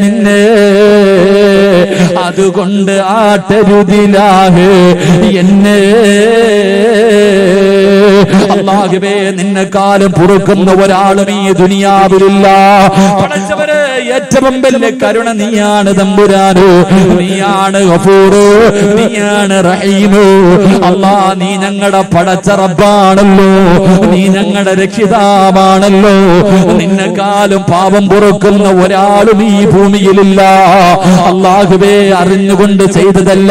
നിന്നെ, അതുകൊണ്ട് ആട്ടരുതിലാഹ് എന്നെ. അല്ലാഹുവേ, നിന്നെക്കാളും പൊറുക്കുന്ന ഒരാളും ഈ ദുനിയാവിലില്ല. പടച്ചവരെ, ഏറ്റവും വലിയ കരുണ നീയാണ് തമ്പുരാന്, നീയാണ് ഗഫൂറ്, നീയാണ് റഹീമ്. അല്ലാ, നീ ഞങ്ങളുടെ പടച്ച റബ്ബാണല്ലോ, നീ ഞങ്ങളുടെ രക്ഷിതാവാണല്ലോ. നിന്നെക്കാളും പാപം പൊറുക്കുന്ന ഒരാളും ഈ ഭൂമിയിലില്ല. അല്ലാഹുവേ, അറിഞ്ഞുകൊണ്ട് ചെയ്തതല്ല,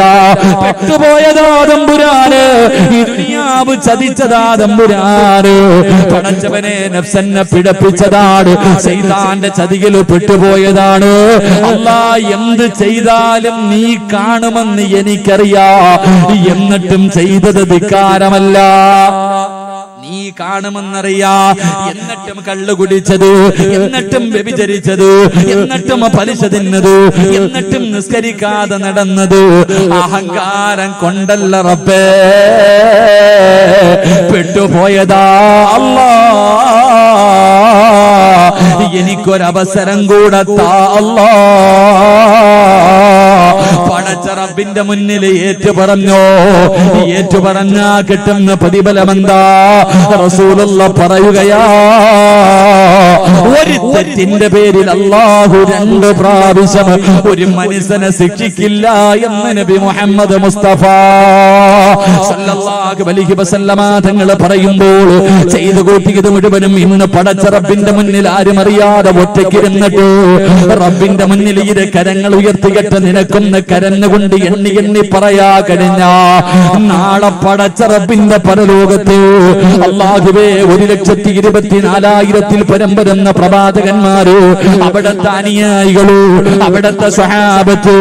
പെട്ടുപോയതാ തമ്പുരാന്, ഈ ദുനിയാവ് ചതിച്ചതാ തമ്പുരാന്. പടച്ചവനെ, നഫ്സന്നെ പിഴപ്പിച്ചതാണ്, ശൈത്താന്റെ ചതിയിൽ പെട്ടുപോയതാണ്. അല്ലാ, എന്ത് ചെയ്താലും നീ കാണുമെന്ന് എനിക്കറിയാ, എന്നിട്ടും ചെയ്തത് ധിക്കാരമല്ല. നീ കാണുമെന്നറിയാ, എന്നിട്ടും കള്ളു കുടിച്ചത്, എന്നിട്ടും വ്യഭിചരിച്ചത്, എന്നിട്ടും പലിശ തിന്നത്, എന്നിട്ടും നിസ്കരിക്കാതെ നടന്നത് അഹങ്കാരം കൊണ്ടല്ല റബ്ബേ, പെട്ടുപോയതാ. അല്ലാ, എനിക്കൊരവസരം കൂടെ താ അല്ലാ. പടച്ച റബ്ബിന്റെ മുന്നിൽ ഏറ്റു പറഞ്ഞോ. ഏറ്റു പറഞ്ഞാ കിട്ടുന്ന പ്രതിഫലമെന്താ? റസൂലുള്ള പറയുകയാ, ഒരു തെറ്റിന്റെ പേരിൽ അല്ലാഹു 2 പ്രാവശ്യം ഒരു മനുഷ്യനെ ശിക്ഷിക്കില്ല എന്ന് നബി മുഹമ്മദ് മുസ്തഫ സല്ലല്ലാഹു അലൈഹി വസല്ലമ തങ്ങൾ പറയുമ്പോൾ ചെയ്തു കൂട്ടിയത് മുഴുവനും ഇന്ന് പടച്ച റബ്ബിന്റെ മുന്നിൽ ആരും അറിയാതെ ഒറ്റയ്ക്കിരുന്നിട്ട് റബ്ബിന്റെ മുന്നിൽ ഇത് കരങ്ങൾ ഉയർത്തിയിട്ട് നിനക്കൊന്ന് കരഞ്ഞുകൊണ്ട് എണ്ണി എണ്ണി പറയാ കഴിഞ്ഞ നാളെ പടച്ച റബ്ബിന്റെ പരലോകത്ത് അല്ലാഹുവേ 1,24,000 പരം വരുന്ന പ്രവാചകന്മാര്, അവിടുത്തെ അനുയായികള്, അവിടുത്തെ സ്വഹാബത്ത്,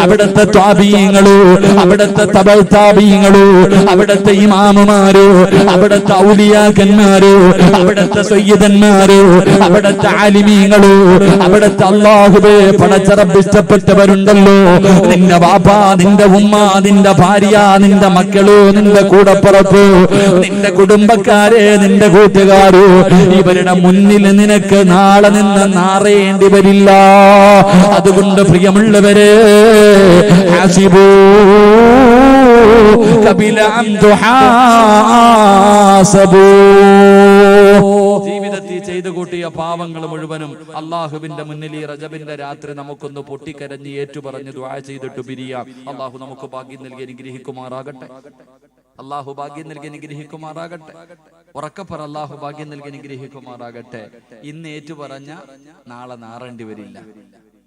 അവിടുത്തെ താബീങ്ങള്, അവിടുത്തെ തബൗ താബീങ്ങള്, അവിടുത്തെ ഇമാമുമാര്, അവിടുത്തെ ഔലിയാക്കന്മാര്, അവിടുത്തെ സയ്യിദന്മാര്, അവിടുത്തെ ആലിമീങ്ങള്, അവിടുത്തെ അല്ലാഹുവേ പടച്ച റബ്ബ് ഇഷ്ടപ്പെട്ടവരുണ്ടല്ലോ. നിന്റെ വാപ്പ, നിന്റെ ഉമ്മ, നിന്റെ ഭാര്യ, നിന്റെ മക്കള്, നിന്റെ കൂടപ്പുറപ്പ്, നിന്റെ കുടുംബക്കാര്, നിന്റെ കൂട്ടുകാര്, ഇവരുടെ മുന്നിൽ നിനക്ക് നാളെ നിന്ന് നാറേണ്ടി വരില്ല. അതുകൊണ്ട് പ്രിയമുള്ളവരെ, ഹസിബൂ ഖബല അൻ തുഹാസബൂ, ജീവിതത്തിൽ ചെയ്തു കൂട്ടിയ പാവങ്ങൾ മുഴുവനും അള്ളാഹുവിന്റെ മുന്നിൽ ഈ റജബിന്റെ രാത്രി നമുക്കൊന്ന് പൊട്ടിക്കരഞ്ഞ് ഏറ്റുപറഞ്ഞ് ദുആ ചെയ്തിട്ട് പിരിയാം. അള്ളാഹു നമുക്ക് ഭാഗ്യം നൽകി അനുഗ്രഹിക്കുമാറാകട്ടെ. അള്ളാഹു ഭാഗ്യം നൽകി അനുഗ്രഹിക്കുമാറാകട്ടെ. ഉറക്കപ്പറ, അള്ളാഹു ഭാഗ്യം നൽകി അനുഗ്രഹിക്കുമാറാകട്ടെ. ഇന്ന് ഏറ്റുപറഞ്ഞ നാളെ നാറേണ്ടി വരില്ല.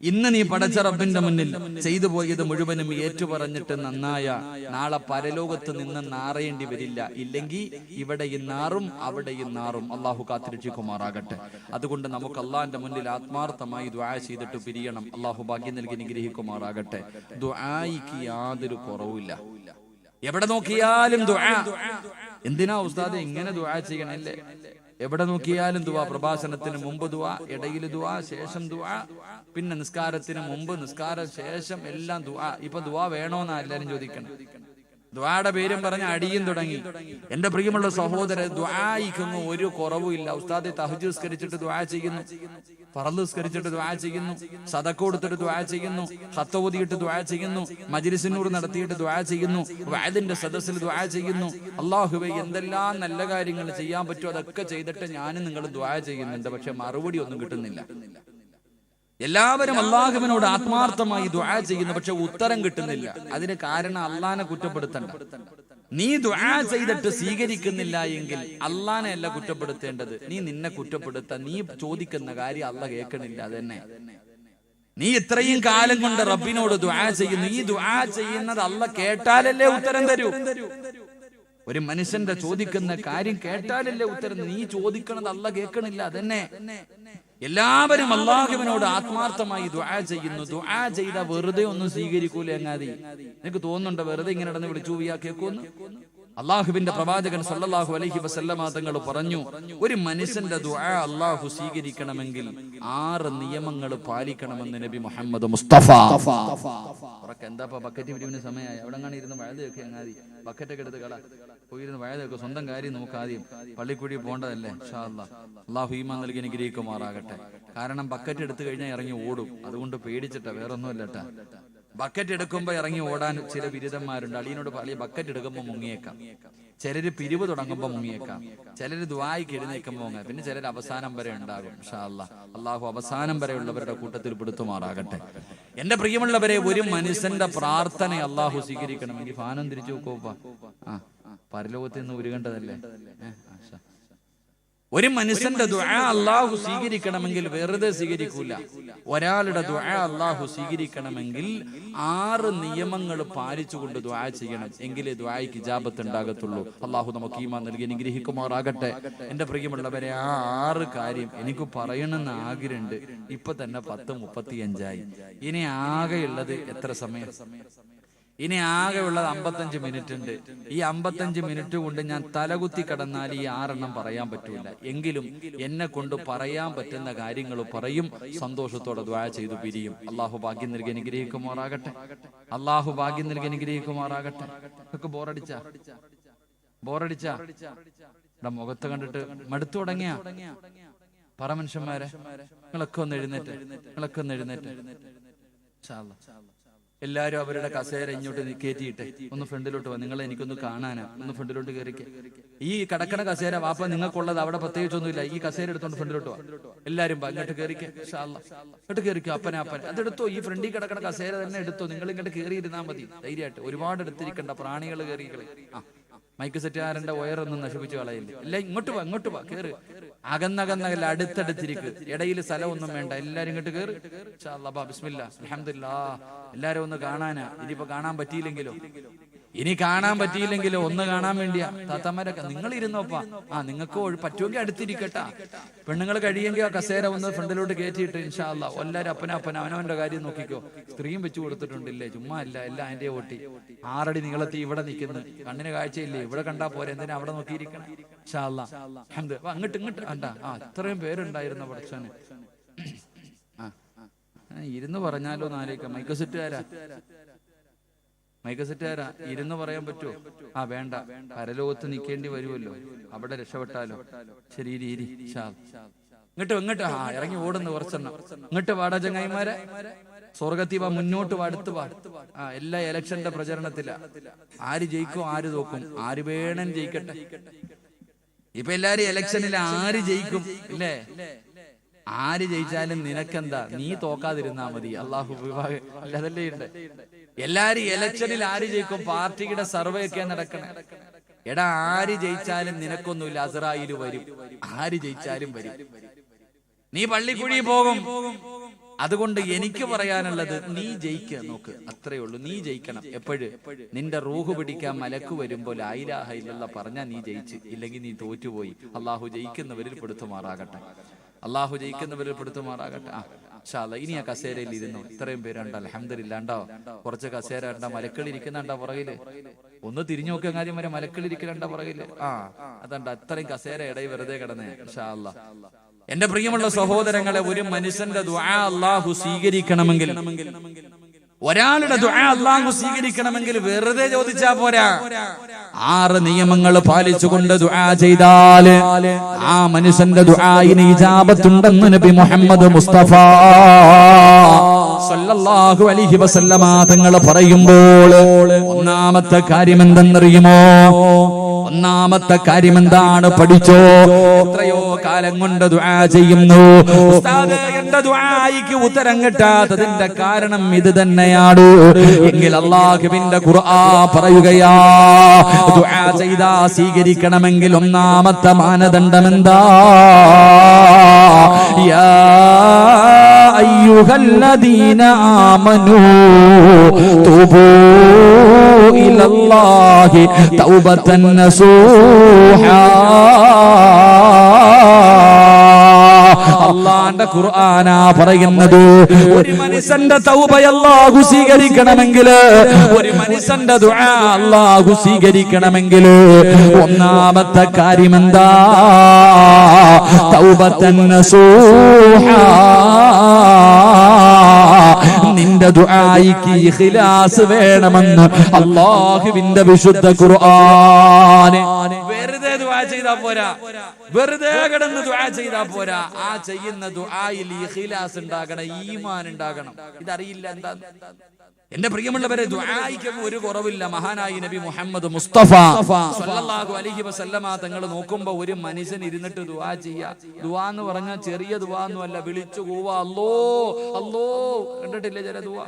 ഇന്ന് നീ പടച്ച റബ്ബിന്റെ മുന്നിൽ ചെയ്തു പോയത് മുഴുവനും ഏറ്റുപറഞ്ഞിട്ട് നന്നായ നാളെ പരലോകത്ത് നിന്ന് നാറേണ്ടി വരില്ല. ഇല്ലെങ്കിൽ ഇവിടെയും നാറും അവിടെയും നാറും. അള്ളാഹു കാത്തിരക്ഷിക്കുമാറാകട്ടെ. അതുകൊണ്ട് നമുക്ക് അള്ളാഹിന്റെ മുന്നിൽ ആത്മാർത്ഥമായി ദുആ ചെയ്തിട്ട് പിരിയണം. അള്ളാഹു ഭാഗ്യം നൽകി അനുഗ്രഹിക്കുമാറാകട്ടെ. ദുആയിക്ക് യാതൊരു കുറവുമില്ല. എവിടെ നോക്കിയാലും ദുആ. എന്തിനാ ഉസ്താദെ ഇങ്ങനെ ദുആ ചെയ്യണല്ലേ? എവിടെ നോക്കിയാലും ദുആ. പ്രഭാഷണത്തിന് മുമ്പ് ദുആ, ഇടയിൽ ദുആ, ശേഷം ദുആ, പിന്നെ നിസ്കാരത്തിന് മുമ്പ്, നിസ്കാര ശേഷം എല്ലാം ദുആ. ഇപ്പൊ ദുആ വേണോന്നാ എല്ലാരും ചോദിക്കണം. ദുആയുടെ പേരും പറഞ്ഞ അടിയും തുടങ്ങി. എന്റെ പ്രിയമുള്ള സഹോദരൻ, ദുആയിക്കൊന്നും ഒരു കുറവുമില്ല. ഉസ്താദെ തഹജ്ജുദ് നിസ്കരിച്ചിട്ട് ദുആ ചെയ്യുന്നു, ഫർള് നിസ്കരിച്ചിട്ട് ദുആ ചെയ്യുന്നു, സദഖ കൊടുത്തിട്ട് ദുആ ചെയ്യുന്നു, ഖത്ത് ഓതിയിട്ട് ദുആ ചെയ്യുന്നു, മജ്‌ലിസുന്നൂർ നടത്തിയിട്ട് ദുആ ചെയ്യുന്നു, വഅദിന്റെ സദസ്സിൽ ദുആ ചെയ്യുന്നു. അല്ലാഹുവേ, എന്തെല്ലാം നല്ല കാര്യങ്ങൾ ചെയ്യാൻ പറ്റുമോ അതൊക്കെ ചെയ്തിട്ട് ഞാനും നിങ്ങൾ ദുആ ചെയ്യുന്നുണ്ട്. പക്ഷെ മറുപടി ഒന്നും കിട്ടുന്നില്ല. എല്ലാവരും അള്ളാഹുവിനോട് ആത്മാർത്ഥമായി ദുആ ചെയ്യുന്നു, പക്ഷെ ഉത്തരം കിട്ടുന്നില്ല. അതിന് കാരണം അള്ളാനെ കുറ്റപ്പെടുത്തണ്ട. നീ ദുആ ചെയ്തിട്ട് സ്വീകരിക്കുന്നില്ല എങ്കിൽ അള്ളാനെ അല്ല കുറ്റപ്പെടുത്തേണ്ടത്, നീ നിന്നെ കുറ്റപ്പെടുത്ത. നീ ചോദിക്കുന്ന കാര്യം അള്ളാഹ് കേൾക്കണില്ല. അതന്നെ നീ ഇത്രയും കാലം കൊണ്ട് റബ്ബിനോട് ദുആ ചെയ്യുന്നു. ഈ ദുആ ചെയ്യുന്നത് അള്ളാഹ് കേട്ടാലല്ലേ ഉത്തരം തരൂ. ഒരു മനുഷ്യന്റെ ചോദിക്കുന്ന കാര്യം കേട്ടാലല്ലേ ഉത്തരം. നീ ചോദിക്കണത് അള്ളാഹ് കേൾക്കണില്ല. അതന്നെ എല്ലാവരും അള്ളാഹുവിനോട് ആത്മാർത്ഥമായി ദുആ ചെയ്യുന്നു. ദുആ ചെയ്ത വെറുതെ ഒന്നും സ്വീകരിക്കൂല. എങ്ങാതി നിനക്ക് തോന്നുന്നുണ്ടോ വെറുതെ ഇങ്ങനെ നടന്ന് വിളിച്ചു പോയാ കേൾക്കുമെന്ന്? അള്ളാഹുവിന്റെ പ്രവാചകൻ സല്ലല്ലാഹു അലൈഹി വസല്ലമ തങ്ങൾ പറഞ്ഞു, ഒരു മനുഷ്യന്റെ ദുആ അള്ളാഹു സ്വീകരിക്കണമെങ്കിൽ 6 നിയമങ്ങൾ പാലിക്കണമെന്ന് നബി മുഹമ്മദ് മുസ്തഫ. എന്താ ബക്കറ്റ് പിരിവിന് സമയമായി? അവിടെ അങ്ങനെ ഇരുന്ന് വഴുതൊക്കെ അങ്ങാതി ബക്കറ്റൊക്കെ എടുത്ത് കള പോയിരുന്ന് വഴുതൊക്കെ. സ്വന്തം കാര്യം നമുക്ക് ആദ്യം പള്ളിക്കൂടി പോകേണ്ടതല്ലേ. ഇൻഷാ അല്ലാഹ് അള്ളാഹു ഈമാൻ നൽകി അനുഗ്രഹിക്കുമാറാകട്ടെ. കാരണം ബക്കറ്റ് എടുത്തു കഴിഞ്ഞാൽ ഇറങ്ങി ഓടും. അതുകൊണ്ട് പേടിച്ചിട്ടാ, വേറൊന്നുമല്ലട്ടാ. ബക്കറ്റ് എടുക്കുമ്പോ ഇറങ്ങി ഓടാൻ ചില ബിരുദന്മാരുണ്ട്. അളിയനോട് അളിയ ബക്കറ്റ് എടുക്കുമ്പോ മുങ്ങിയേക്കാം. ചിലര് പിരിവ് തുടങ്ങുമ്പോ മുങ്ങിയേക്കാം. ചിലര് ദുആയിക്ക് എഴുന്നേക്കുമ്പോ മുങ്ങാം. പിന്നെ ചിലർ അവസാനം വരെ ഉണ്ടാകും. ഇൻഷാ അല്ലാഹ് അള്ളാഹു അവസാനം വരെയുള്ളവരുടെ കൂട്ടത്തിൽ പെടുത്തുമാറാകട്ടെ. എന്റെ പ്രിയമുള്ളവരെ, ഒരു മനുഷ്യന്റെ പ്രാർത്ഥന അള്ളാഹു സ്വീകരിക്കണമെങ്കിൽ ഫാനം തിരിച്ചു നോക്കോപ്പാ. പരലോകത്തിൽ നിന്ന് ഉരുകേണ്ടതല്ലേ. ഒരു മനുഷ്യന്റെ ദുആ അള്ളാഹു സ്വീകരിക്കണമെങ്കിൽ വെറുതെ സ്വീകരിക്കൂല. ഒരാളുടെ ദുആ അള്ളാഹു സ്വീകരിക്കണമെങ്കിൽ 6 നിയമങ്ങൾ പാലിച്ചുകൊണ്ട് ദുആ ചെയ്യണം. എങ്കിലേ ദുആയ്ക്ക് ഇജാബത്ത് ഉണ്ടാകത്തുള്ളൂ. അള്ളാഹു നമുക്ക് ഈമാൻ നൽകി അനുഗ്രഹിക്കുമാറാകട്ടെ. എന്റെ പ്രിയമുള്ളവരെ, ആ 6 കാര്യം എനിക്ക് പറയണമെന്ന് ആഗ്രഹമുണ്ട്. ഇപ്പൊ തന്നെ 10:35. ഇനി ആകെയുള്ളത് എത്ര സമയം? ഇനി ആകെ ഉള്ളത് 55 മിനിറ്റ് ഉണ്ട്. ഈ 55 മിനിറ്റ് കൊണ്ട് ഞാൻ തലകുത്തി കടന്നാൽ ഈ 6 പറയാൻ പറ്റൂല. എങ്കിലും എന്നെ കൊണ്ട് പറയാൻ പറ്റുന്ന കാര്യങ്ങൾ പറയും. സന്തോഷത്തോടെ ദുആ ചെയ്തു പിരിയും. അള്ളാഹു ഭാഗ്യം നൽകി അനുഗ്രഹിക്കുമാറാകട്ടെ. അള്ളാഹു ഭാഗ്യം നൽകി അനുഗ്രഹിക്കുമാറാകട്ടെ. ഒക്കെ ബോറടിച്ചാ മുഖത്ത് കണ്ടിട്ട് മടുത്തു തുടങ്ങിയ പറ മനുഷ്യന്മാരെ, നിങ്ങളൊക്കെ ഒന്ന് എഴുന്നേറ്റ്. എല്ലാരും അവരുടെ കസേര ഇങ്ങോട്ട് കയറ്റിയിട്ട് ഒന്ന് ഫ്രണ്ടിലോട്ട് വാ. നിങ്ങളെ എനിക്കൊന്ന് കാണാനാ. ഒന്ന് ഫ്രണ്ടിലോട്ട് കയറിക്ക്. ഈ കിടക്കണ കസേര വാപ്പ നിങ്ങൾക്കുള്ളത് അവിടെ പ്രത്യേകിച്ചൊന്നുമില്ല. ഈ കസേര എടുത്തോണ്ട് ഫ്രണ്ടിലോട്ട് വാ. എല്ലാരും ഇങ്ങോട്ട് കയറിക്ക്. ഇങ്ങോട്ട് കയറിക്കോ. അപ്പനെ അതെടുത്തോ. ഈ ഫ്രണ്ടിൽ കിടക്കണ കസേര തന്നെ എടുത്തോ. നിങ്ങൾ ഇങ്ങോട്ട് കയറിയിരുന്നാ മതി ധൈര്യമായിട്ട്. ഒരുപാട് എടുത്തിരിക്കണ്ട. പ്രാണികൾ കയറിക്കളെ. മൈക്ക് സെറ്റുകാരന്റെ വയറൊന്നും നശിപ്പിച്ചു കളയില്ല. എല്ലാം ഇങ്ങോട്ട് വാ കേറ്. അകന്നകന്നല്ല, അടുത്തടുത്തിരിക്ക്. ഇടയിൽ സ്ഥലമൊന്നും വേണ്ട. എല്ലാരും ഇങ്ങോട്ട് കേറ്. ഇൻഷാ അല്ലാഹ് ബിസ്മില്ലാ അൽഹംദുലില്ലാഹ്. എല്ലാരും ഒന്ന് കാണാനാ. ഇനിയിപ്പോ കാണാൻ പറ്റിയില്ലെങ്കിലോ ഒന്ന് കാണാൻ വേണ്ടിയാ. താത്തമാരൊക്കെ നിങ്ങൾ ഇരുന്നോപ്പാ. നിങ്ങൾക്ക് പറ്റുമെങ്കിൽ അടുത്തിരിക്കട്ടാ. പെണ്ണുങ്ങൾ കഴിയെങ്കിൽ ആ കസേര ഒന്ന് ഫ്രണ്ടിലോട്ട് കയറ്റിയിട്ട് ഇൻഷാ അല്ലാഹ് എല്ലാരും അവനവന്റെ കാര്യം നോക്കിക്കോ. സ്ത്രീയും വെച്ചു കൊടുത്തിട്ടുണ്ടില്ലേ, ചുമ്മാ അല്ല, എല്ലാം അതിന്റെ ഓട്ടി. 6 അടി നീളത്തിൽ ഇവിടെ നിൽക്കുന്നു. കണ്ണിന് കാഴ്ചയില്ലേ? ഇവിടെ കണ്ടാ പോരെ, എന്തിനാ അവിടെ നോക്കിയിരിക്കണം? ഇൻഷാ അല്ലാഹ് അങ്ങോട്ട് കണ്ടാ. ഇത്രയും പേരുണ്ടായിരുന്ന പഠിച്ചാന്. ഇരുന്ന് പറഞ്ഞാലോ നാലേക്ക മൈക്ക് സെറ്റുകാരാ. മൈക്ക് സെറ്റുകാരാ ഇരുന്ന് പറയാൻ പറ്റുമോ? ആ വേണ്ട, പരലോകത്ത് നിൽക്കേണ്ടി വരുമല്ലോ, അവിടെ രക്ഷപ്പെട്ടാലോ. ശരി, ഇരി. ഇങ്ങോട്ട് ഇറങ്ങി ഓടുന്നു കുറച്ചെണ്ണം. ഇങ്ങോട്ട് വാടാ ചങ്ങായിമാരെ, സ്വർഗത്തിൽ വാ, മുന്നോട്ട് വാ, അടുത്ത് വാ. എല്ലാ ഇലക്ഷന്റെ പ്രചരണത്തില. ആര് ജയിക്കും ആര് തോക്കും, ആര് വേണം ജയിക്കട്ടെ. ഇപ്പൊ എല്ലാരും ഇലക്ഷനിൽ ആര് ജയിക്കും ഇല്ലേ? ആര് ജയിച്ചാലും നിനക്കെന്താ, നീ തോക്കാതിരുന്നാ മതി. അള്ളാഹു അല്ലതല്ലേ ഉണ്ട്. എല്ലാരും ഇലക്ഷനിൽ ആര് ജയിക്കും, പാർട്ടിയുടെ സർവേ ഒക്കെ നടക്കണേ. എടാ, ആര് ജയിച്ചാലും നിനക്കൊന്നുമില്ല, അസ്രായേല് വരും. ആര് ജയിച്ചാലും വരും. നീ പള്ളിക്കുഴി പോകും. അതുകൊണ്ട് എനിക്ക് പറയാനുള്ളത്, നീ ജയിക്കുക നോക്ക്, അത്രേ ഉള്ളൂ. നീ ജയിക്കണം. എപ്പോഴും നിന്റെ റൂഹ് പിടിക്കാൻ മലക്ക് വരുമ്പോൾ ലാ ഇലാഹ ഇല്ലല്ലാഹ് പറഞ്ഞാൽ നീ ജയിച്ച്, ഇല്ലെങ്കിൽ നീ തോറ്റുപോയി. അള്ളാഹു ജയിക്കുന്നവരിൽ പെടുത്തുമാറാകട്ടെ. അള്ളാഹു ജയിക്കുന്നവരിൽ പെടുത്തുമാറാകട്ടെ. ഇൻഷാ അല്ലാഹ് ഇനി ആ കസേരയിൽ ഇരുന്നു. ഇത്രയും പേരുണ്ട്, അൽഹംദുലില്ലാ. ഉണ്ടോ കുറച്ച് കസേര ഉണ്ടോ? മലക്കൾ ഇരിക്കുന്നുണ്ടോ പുറകില്? ഒന്ന് തിരിഞ്ഞു നോക്കുക, കാര്യം വരെ മലക്കൾ ഇരിക്കുന്നുണ്ടോ പുറകില്? അതുണ്ട്. അത്രയും കസേര ഇടയിൽ വെറുതെ കിടന്നേ. ഇൻഷാ അല്ലാഹ് എന്റെ പ്രിയമുള്ള സഹോദരങ്ങളെ, ഒരു മനുഷ്യന്റെ ദുആ അല്ലാഹു സ്വീകരിക്കണമെങ്കിൽ, ഒരാളുടെ ദുആ അല്ലാഹു സ്വീകരിക്കണമെങ്കിൽ വെറുതെ ചോദിച്ചാ പോരാ. 6 നിയമങ്ങൾ പാലിച്ചുകൊണ്ട് ദുആ ചെയ്താൽ ആ മനുഷ്യന്റെ ദുആയിന് ഇജാബത്തുണ്ടെന്ന് നബി മുഹമ്മദ് മുസ്തഫ സല്ലല്ലാഹു അലൈഹി വസല്ലമ തങ്ങൾ പറയുമ്പോൾ, ഒന്നാമത്തെ കാര്യം എന്തെന്നറിയുമോ? ഒന്നാമത്തെ കാര്യം എന്താണ്? പഠിച്ചോ. എത്രയോ കാലം കൊണ്ട് ദുആ ചെയ്യുന്നു, ഉസ്താദേ എന്റെ ദുആയിക്ക് ഉത്തരം കിട്ടാത്തതിന്റെ കാരണം ഇത് തന്നെയാണ് എങ്കിൽ അല്ലാഹുവിന്റെ ഖുർആൻ പറയുകയാ, ദുആ ചെയ്താ സ്വീകരിക്കണമെങ്കിൽ ഒന്നാമത്തെ മാനദണ്ഡം എന്താ? യാ അയ്യുഹല്ലദീന ആമനൂ തൂബൂ ഇലല്ലാഹി തൗബതൻ നസൂഹാ. അല്ലാഹുവിന്റെ ഖുർആനാ പറയുന്നത്, ഒരു മനുഷ്യന്റെ തൗബ അല്ലാഹു സ്വീകരിക്കണമെങ്കിൽ, ഒരു മനുഷ്യന്റെ ദുആ അല്ലാഹു സ്വീകരിക്കണമെങ്കിൽ ഒന്നാമത്തെ കാര്യം എന്താ? തൗബതൻ നസൂഹാ. നിന്റെ ദുആയിക്ക് ഇഖ്ലാസ് വേണമെന്ന് അല്ലാഹുവിന്റെ വിശുദ്ധ ഖുർആൻ. വെറുതെ ദുആ ചെയ്താ പോരാ, വെറുതെ കിടന്ന് ദുആ ചെയ്താ പോരാ. ആ ചെയ്യുന്ന ദുആയിൽ ഇഖ്ലാസ് ഉണ്ടാകണം, ഈമാൻ ഉണ്ടാകണം. ഇതറിയില്ല എന്താ? എന്റെ പ്രിയമുള്ളവരെ, ദുആയിക്ക് ഒരു കുറവില്ല. മഹാനായി നബി മുഹമ്മദ് മുസ്തഫ സല്ലല്ലാഹു അലൈഹി വസല്ലമ തങ്ങൾ നോക്കുമ്പോ ഒരു മനുഷ്യൻ ഇരുന്നിട്ട് ദുആ ചെയ്യാ. ദുആ എന്ന് പറഞ്ഞാൽ ചെറിയ ദുആ ഒന്നുമല്ല, വിളിച്ചു കൂവാ, അല്ലോ അല്ലോ. കണ്ടിട്ടില്ലേ ചില ദുആ?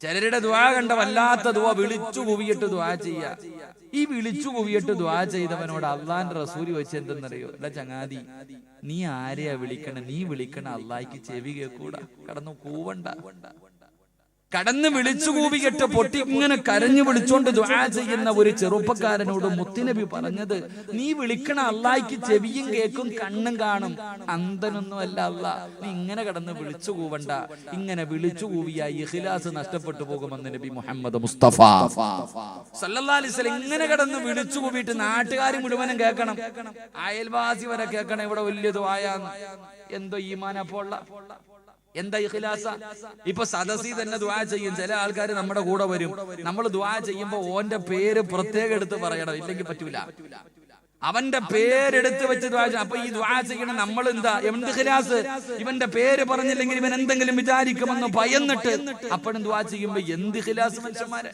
ചിലരുടെ ദുആ കണ്ട വല്ലാത്ത ദുആ, വിളിച്ചു കൂവിയിട്ട് ദുആ ചെയ്യാ. ഈ വിളിച്ചു കൂവിയിട്ട് ദുആ ചെയ്തവനോട് അള്ളാന്റെ റസൂല് വെച്ച് എന്തെന്നറിയോ? അല്ല ചങ്ങാതി, നീ ആരെയാ വിളിക്കണ? നീ വിളിക്കണ അള്ളാഹിക്ക് ചെവി കേൾക്കൂടാ, കടന്നു കൂവണ്ട. കടന്ന് വിളിച്ചു കൂവിയിട്ട് പൊട്ടി ഇങ്ങനെ കരഞ്ഞു വിളിച്ചോണ്ട് ദുആ ചെയ്യുന്ന ഒരു ചെറുപ്പക്കാരനോട് മുത്തുനബി പറഞ്ഞത്, നീ വിളിക്കണ അല്ലാഹ്ക്ക് ചെവിയും കേൾക്കും കണ്ണും കാണും, അന്ധനൊന്നും അല്ല അല്ലാഹ്. നീ ഇങ്ങനെ കടന്ന് വിളിച്ചു കൂവണ്ട. ഇങ്ങനെ വിളിച്ചു കൂവിയ ഇഖ്ലാസ് നഷ്ടപ്പെട്ടു പോകുമെന്ന് നബി മുഹമ്മദ് മുസ്തഫ സല്ലല്ലാഹു അലൈഹി വസല്ലം. ഇങ്ങനെ കടന്ന് വിളിച്ചു കൂവിയിട്ട് നാട്ടുകാർ മുഴുവനും കേൾക്കണം, അയൽവാസി വരെ കേൾക്കണം, ഇവിടെ വലിയ ദുആയാണ്. എന്തോ ഈമാനപ്പോൾ എന്താ ഇഖ്ലാസ? ഇപ്പൊ സദസ്സി തന്നെ ദുആ ചെയ്യും. ചില ആൾക്കാർ നമ്മുടെ കൂടെ വരും. നമ്മൾ ദുആ ചെയ്യുമ്പോ ഓന്റെ പേര് പ്രത്യേകം എടുത്ത് പറയണം, ഇല്ലെങ്കിൽ പറ്റൂല. അവന്റെ പേരെടുത്ത് വെച്ച് ദുആ ചെയ്യണം. അപ്പൊ ഈ ദുആ ചെയ്യണം നമ്മൾ എന്താ? എന്ത് ഇഖ്ലാസ്? ഇവന്റെ പേര് പറഞ്ഞില്ലെങ്കിൽ ഇവൻ എന്തെങ്കിലും വിചാരിക്കുമെന്ന് ഭയന്നിട്ട് അപ്പോഴും ദുആ ചെയ്യുമ്പോ എന്ത് ഇഖ്ലാസ് മനുഷ്യന്മാരെ!